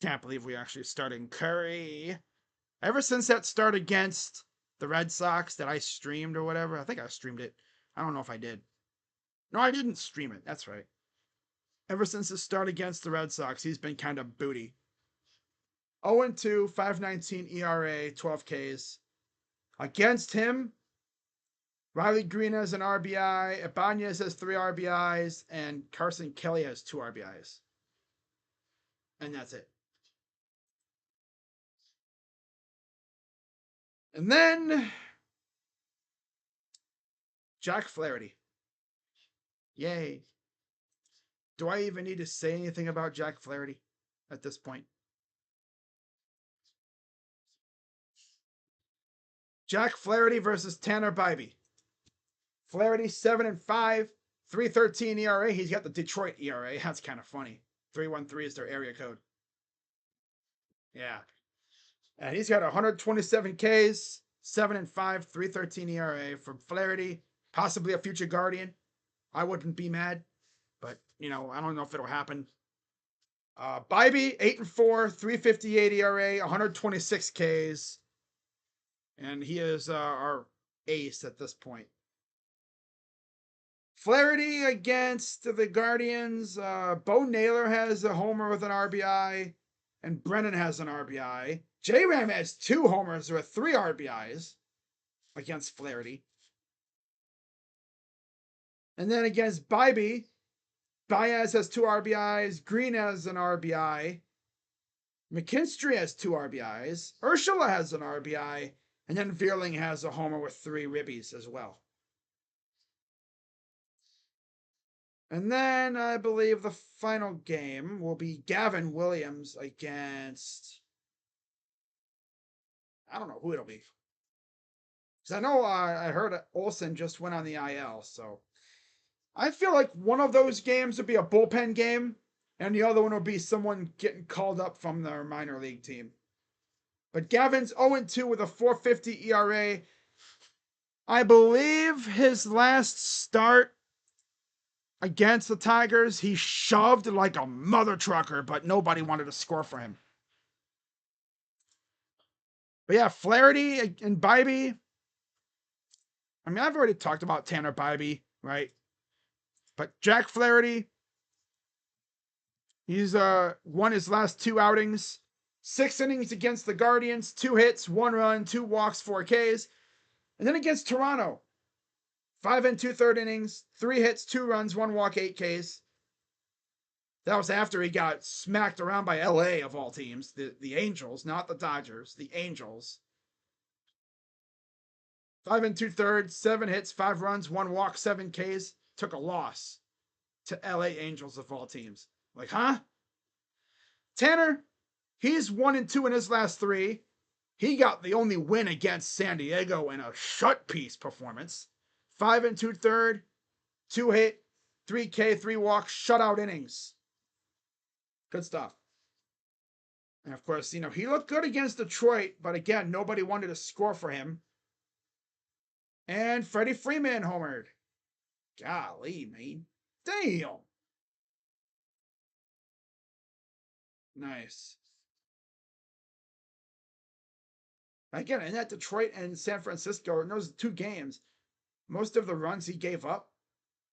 Can't believe we actually starting Curry. Ever since that start against the Red Sox that I streamed or whatever, I think I streamed it. I don't know if I did. No, I didn't stream it. That's right. Ever since the start against the Red Sox, he's been kind of booty. 0-2, 5.19 ERA, 12 Ks. Against him, Riley Green has an RBI, Ibanez has 3 RBIs, and Carson Kelly has 2 RBIs. And that's it. And then Jack Flaherty. Yay. Do I even need to say anything about Jack Flaherty at this point? Jack Flaherty versus Tanner Bybee. Flaherty 7-5, 3.13 ERA. He's got the Detroit ERA. That's kind of funny. 313 is their area code. Yeah. And he's got 127 Ks, 7-5, 3.13 ERA from Flaherty. Possibly a future Guardian. I wouldn't be mad, but I don't know if it'll happen. Bybee 8-4, 3.58 ERA, 126 Ks. And he is our ace at this point. Flaherty against the Guardians. Bo Naylor has a homer with an RBI, and Brennan has an RBI. J-Ram has 2 homers with 3 RBIs against Flaherty. And then against Bybee, Baez has 2 RBIs. Green has an RBI. McKinstry has 2 RBIs. Urshela has an RBI. And then Veerling has a homer with 3 ribbies as well. And then I believe the final game will be Gavin Williams against. I don't know who it'll be. Because I know I heard Olsen just went on the IL. So I feel like one of those games would be a bullpen game. And the other one would be someone getting called up from their minor league team. But Gavin's 0-2 with a 4.50 ERA. I believe his last start Against the Tigers, he shoved like a mother trucker, but nobody wanted to score for him. But yeah, Flaherty and Bybee. I mean, I've already talked about Tanner Bybee, right? But Jack Flaherty, he's won his last 2 outings. 6 innings against the Guardians, 2 hits, 1 run, 2 walks, 4 Ks. And then against Toronto, 5 2/3 innings, 3 hits, 2 runs, 1 walk, 8 Ks. That was after he got smacked around by LA of all teams, the Angels, not the Dodgers, the Angels. 5 2/3, 7 hits, 5 runs, 1 walk, 7 Ks. Took a loss to LA Angels of all teams. Like, huh? Tanner, he's 1-2 in his last 3. He got the only win against San Diego in a shut piece performance. 5 2/3, 2 hit, 3 K, 3 walk, shutout innings. Good stuff. And of course, he looked good against Detroit, but again, nobody wanted to score for him. And Freddie Freeman homered. Golly, man. Damn. Nice. Again, in that Detroit and San Francisco, in those 2 games, most of the runs he gave up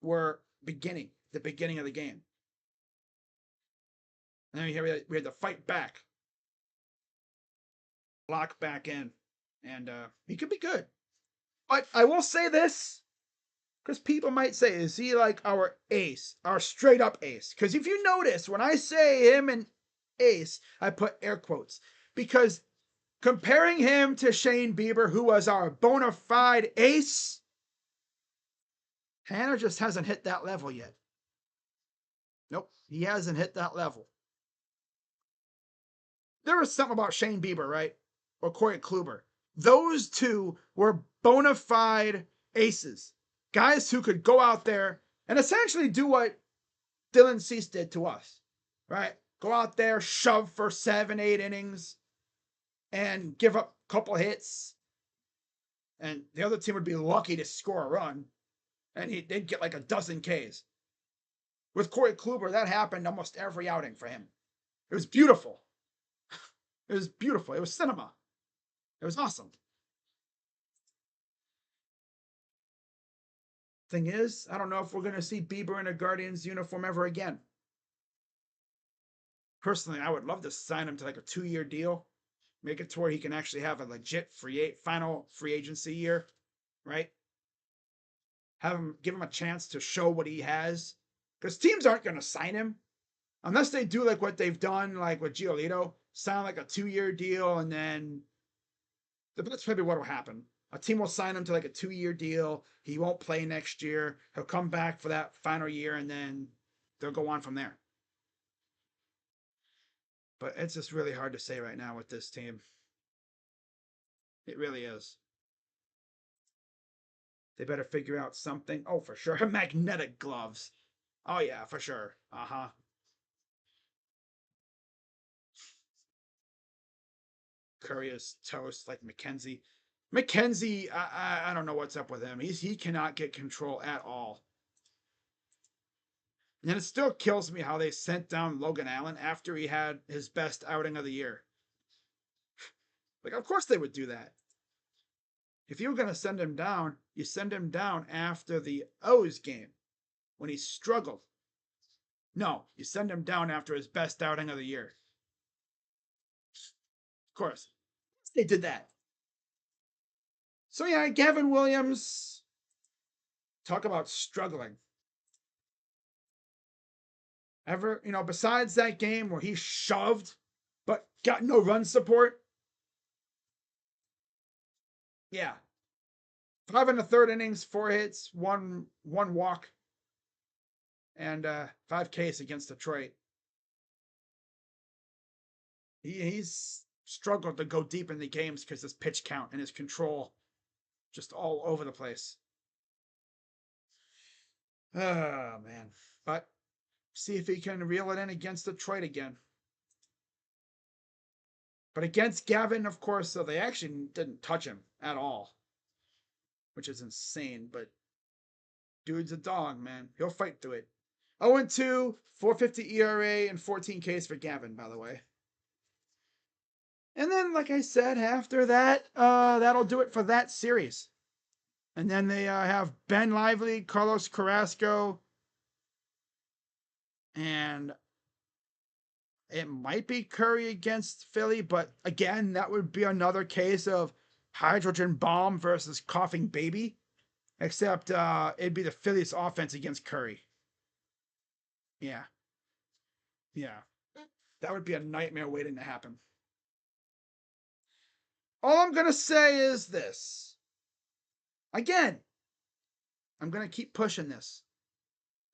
were the beginning of the game. And then here we had to fight back. Lock back in. And he could be good. But I will say this, because people might say, is he like our ace, our straight up ace? Because if you notice, when I say him and ace, I put air quotes. Because comparing him to Shane Bieber, who was our bona fide ace, Tanner just hasn't hit that level yet. Nope, he hasn't hit that level. There was something about Shane Bieber, right? Or Corey Kluber. Those 2 were bona fide aces. Guys who could go out there and essentially do what Dylan Cease did to us, right? Go out there, shove for 7, 8 innings, and give up a couple hits. And the other team would be lucky to score a run. And they'd get like a dozen Ks. With Corey Kluber, that happened almost every outing for him. It was beautiful. It was beautiful. It was cinema. It was awesome. Thing is, I don't know if we're going to see Bieber in a Guardians uniform ever again. Personally, I would love to sign him to like a 2-year deal. Make it to where he can actually have a legit final free agency year, right? Give him a chance to show what he has. Because teams aren't going to sign him unless they do like what they've done, like with Giolito, sign like a 2-year deal, and then that's probably what will happen. A team will sign him to like a 2-year deal. He won't play next year. He'll come back for that final year, and then they'll go on from there. But it's just really hard to say right now with this team. It really is. They better figure out something. Oh, for sure. Magnetic gloves. Oh, yeah, for sure. Uh-huh. Curry is toast like McKenzie. McKenzie, I don't know what's up with him. He cannot get control at all. And it still kills me how they sent down Logan Allen after he had his best outing of the year. Like, of course they would do that. If you were going to send him down, you send him down after the O's game when he struggled. No, you send him down after his best outing of the year. Of course. They did that. So yeah, Gavin Williams, talk about struggling. Besides that game where he shoved but got no run support. Yeah. 5 1/3 innings, 4 hits, one walk, and 5 Ks against Detroit. He's struggled to go deep in the games because his pitch count and his control just all over the place. Oh, man. But see if he can reel it in against Detroit again. But against Gavin, of course, so they actually didn't touch him at all, which is insane. But dude's a dog, man. He'll fight through it. 0-2, 4.50 ERA, and 14 Ks for Gavin, by the way. And then, like I said, after that, that'll do it for that series. And then they have Ben Lively, Carlos Carrasco, and it might be Curry against Philly, but again, that would be another case of hydrogen bomb versus coughing baby. Except it'd be the Phillies offense against Curry. Yeah. Yeah. That would be a nightmare waiting to happen. All I'm going to say is this. Again, I'm going to keep pushing this.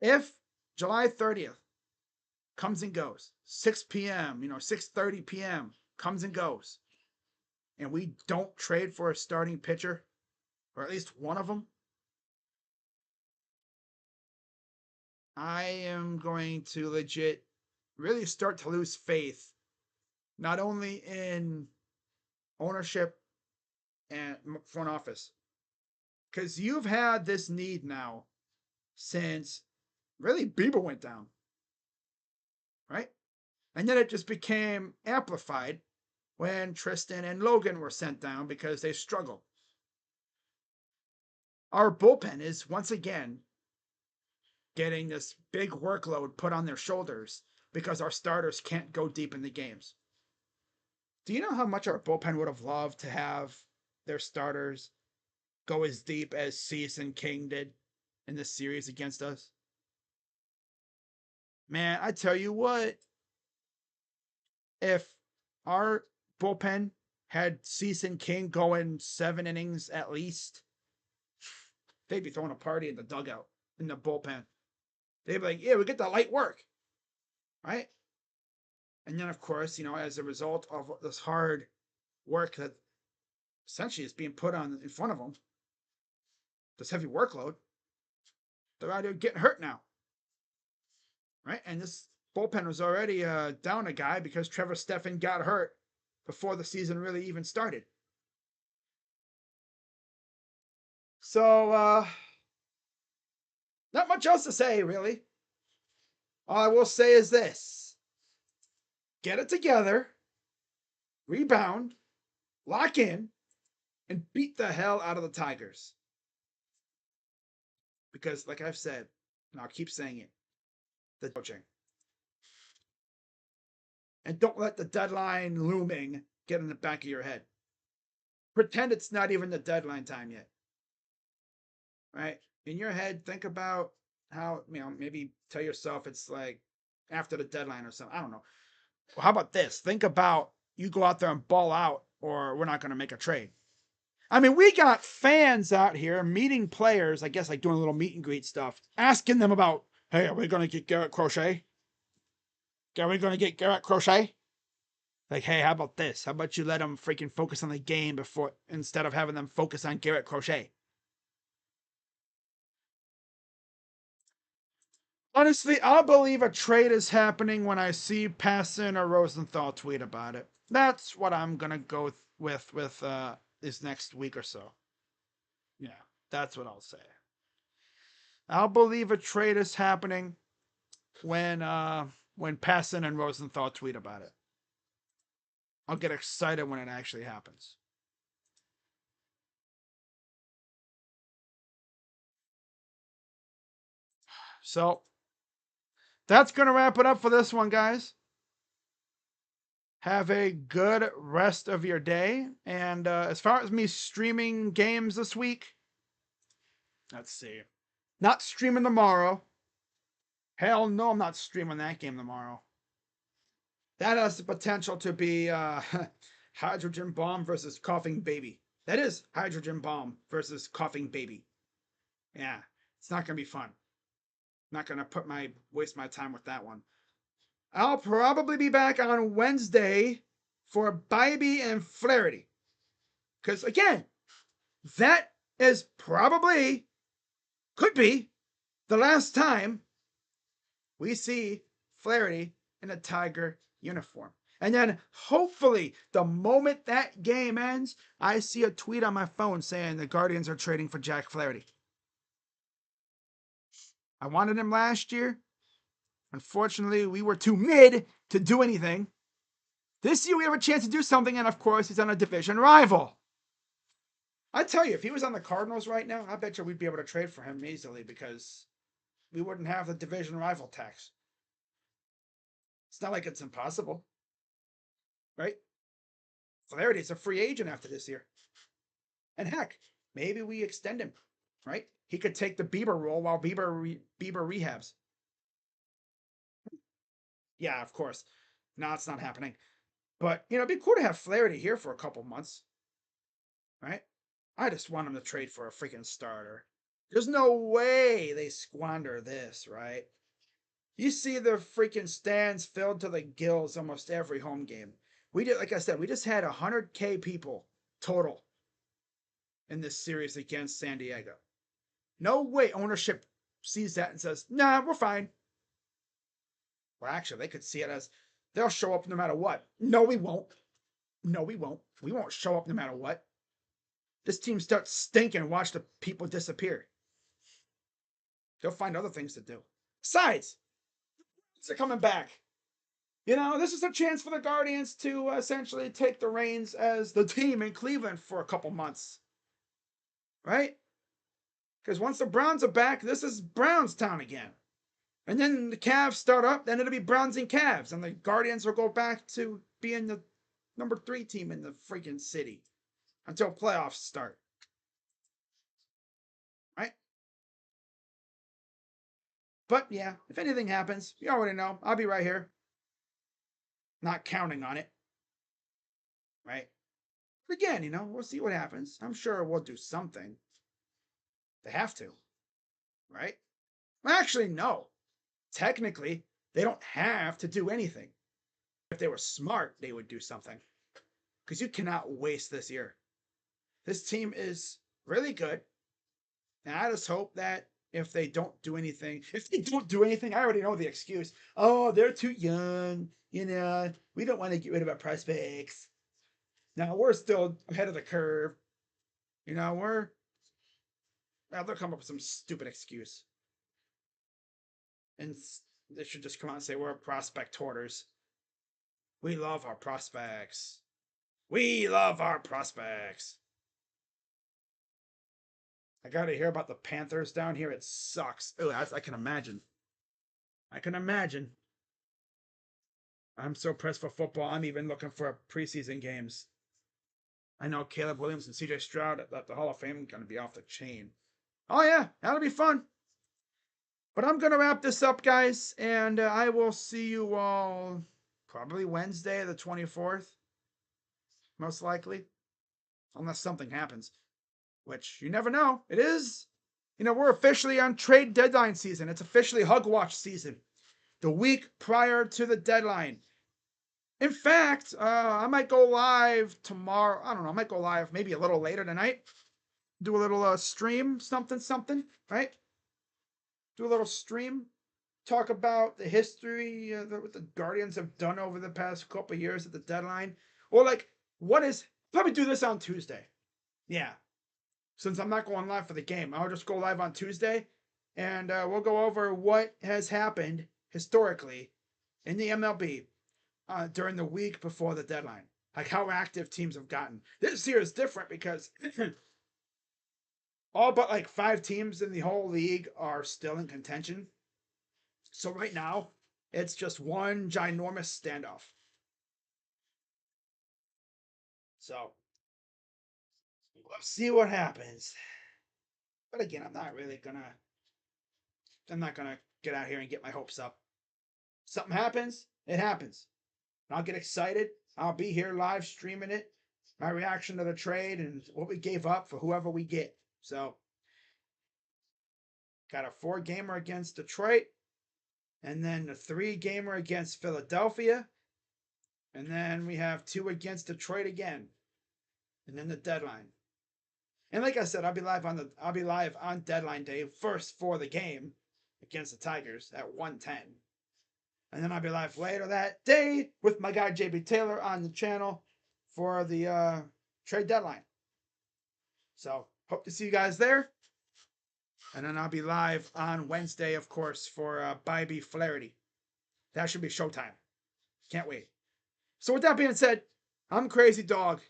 If July 30th comes and goes, 6 p.m., 6:30 p.m. comes and goes, and we don't trade for a starting pitcher, or at least one of them, I am going to legit really start to lose faith, not only in ownership and front office, because you've had this need now since really Bieber went down, right? And then it just became amplified when Tristan and Logan were sent down because they struggled. Our bullpen is once again getting this big workload put on their shoulders because our starters can't go deep in the games. Do you know how much our bullpen would have loved to have their starters go as deep as Cease and King did in this series against us? Man, I tell you what, if our bullpen had Cease and King going 7 innings at least, they'd be throwing a party in the dugout, in the bullpen. They'd be like, yeah, we get the light work, right? And then, of course, as a result of this hard work that essentially is being put on in front of them, this heavy workload, they're out there getting hurt now, right? And this bullpen was already down a guy because Trevor Stephan got hurt before the season really even started. So, not much else to say, really. All I will say is this. Get it together, rebound, lock in, and beat the hell out of the Tigers. Because, like I've said, and I'll keep saying it, the coaching. And don't let the deadline looming get in the back of your head. Pretend it's not even the deadline time yet. Right? In your head, think about how, maybe tell yourself it's like after the deadline or something. I don't know. Well, how about this? Think about you go out there and ball out, or we're not going to make a trade. I mean, we got fans out here meeting players, I guess, like doing a little meet and greet stuff, asking them about, hey, are we going to get Garrett Crochet? Are we going to get Garrett Crochet? Like, hey, how about this? How about you let them freaking focus on the game instead of having them focus on Garrett Crochet? Honestly, I'll believe a trade is happening when I see Passan or Rosenthal tweet about it. That's what I'm going to go with this next week or so. Yeah, that's what I'll say. I'll believe a trade is happening when Passan and Rosenthal tweet about it. I'll get excited when it actually happens. So, that's going to wrap it up for this one, guys. Have a good rest of your day. And as far as me streaming games this week, let's see. Not streaming tomorrow. Hell no, I'm not streaming that game tomorrow. That has the potential to be Hydrogen Bomb versus Coughing Baby. That is Hydrogen Bomb versus Coughing Baby. Yeah, it's not going to be fun. Not going to waste my time with that one. I'll probably be back on Wednesday for Bybee and Flaherty. Because, again, that is probably, could be, the last time we see Flaherty in a Tiger uniform. And then, hopefully, the moment that game ends, I see a tweet on my phone saying the Guardians are trading for Jack Flaherty. I wanted him last year. Unfortunately, we were too mid to do anything. This year we have a chance to do something, and of course, he's on a division rival. I tell you, if he was on the Cardinals right now, I bet you we'd be able to trade for him easily because we wouldn't have the division rival tax. It's not like it's impossible, right? Flaherty's a free agent after this year. And heck, maybe we extend him, right? He could take the Bieber role while Bieber rehabs. Yeah, of course. No, it's not happening. But, it'd be cool to have Flaherty here for a couple months, right? I just want him to trade for a freaking starter. There's no way they squander this, right? You see the freaking stands filled to the gills almost every home game. We did, like I said, we just had 100K people total in this series against San Diego. No way ownership sees that and says, nah, we're fine. Well, actually, they could see it as they'll show up no matter what. No, we won't. No, we won't. We won't show up no matter what. This team starts stinking and watch the people disappear. They'll find other things to do. Besides, they're coming back. This is a chance for the Guardians to essentially take the reins as the team in Cleveland for a couple months. Right? Because once the Browns are back, this is Brownstown again. And then the Cavs start up, then it'll be Browns and Cavs. And the Guardians will go back to being the number 3 team in the freaking city until playoffs start. Right? But yeah, if anything happens, you already know, I'll be right here. Not counting on it. Right? But again, we'll see what happens. I'm sure we'll do something. They have to. Right? Well, actually, no. Technically, they don't have to do anything. If they were smart, they would do something. Because you cannot waste this year. This team is really good. And I just hope that if they don't do anything, I already know the excuse. Oh, they're too young. We don't want to get rid of our prospects. Now, we're still ahead of the curve. They'll come up with some stupid excuse. And they should just come out and say we're prospect hoarders. We love our prospects. We love our prospects. I gotta hear about the Panthers down here. It sucks. Oh, I can imagine. I can imagine. I'm so pressed for football. I'm even looking for preseason games. I know Caleb Williams and CJ Stroud at the Hall of Fame are going to be off the chain. Oh, yeah. That'll be fun. But I'm going to wrap this up, guys. And I will see you all probably Wednesday, the 24th. Most likely. Unless something happens. Which you never know. It is. We're officially on trade deadline season. It's officially Hug Watch season. The week prior to the deadline. In fact, I might go live tomorrow. I don't know. I might go live maybe a little later tonight. Do a little stream, something, right? Do a little stream. Talk about the history, what the Guardians have done over the past couple of years at the deadline. Or probably do this on Tuesday. Yeah. Since I'm not going live for the game, I'll just go live on Tuesday. And we'll go over what has happened historically in the MLB during the week before the deadline. Like how active teams have gotten. This year is different because all but like 5 teams in the whole league are still in contention. So right now, it's just one ginormous standoff. So let's see what happens. But again, I'm not gonna get out here and get my hopes up. Something happens, it happens. I'll get excited. I'll be here live streaming it. My reaction to the trade and what we gave up for whoever we get. So, got a 4-gamer against Detroit. And then a 3-gamer against Philadelphia. And then we have 2 against Detroit again. And then the deadline. And like I said, I'll be live on deadline day first for the game against the Tigers at 1:10. And then I'll be live later that day with my guy JB Taylor on the channel for the trade deadline. So, hope to see you guys there. And then I'll be live on Wednesday, of course, for Bybee Flaherty. That should be showtime. Can't wait. So with that being said, I'm Crazy Dog.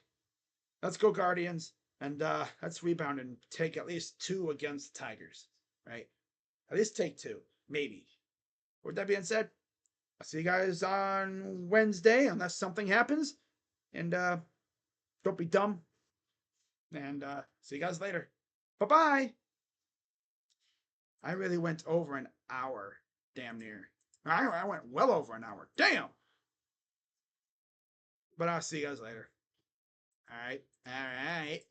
Let's go Guardians. And let's rebound and take at least 2 against the Tigers. Right? At least take 2. Maybe. With that being said, I'll see you guys on Wednesday unless something happens. And don't be dumb. And see you guys later. Bye-bye. I really went over an hour. Damn near. I went well over an hour. Damn. But I'll see you guys later. All right. All right.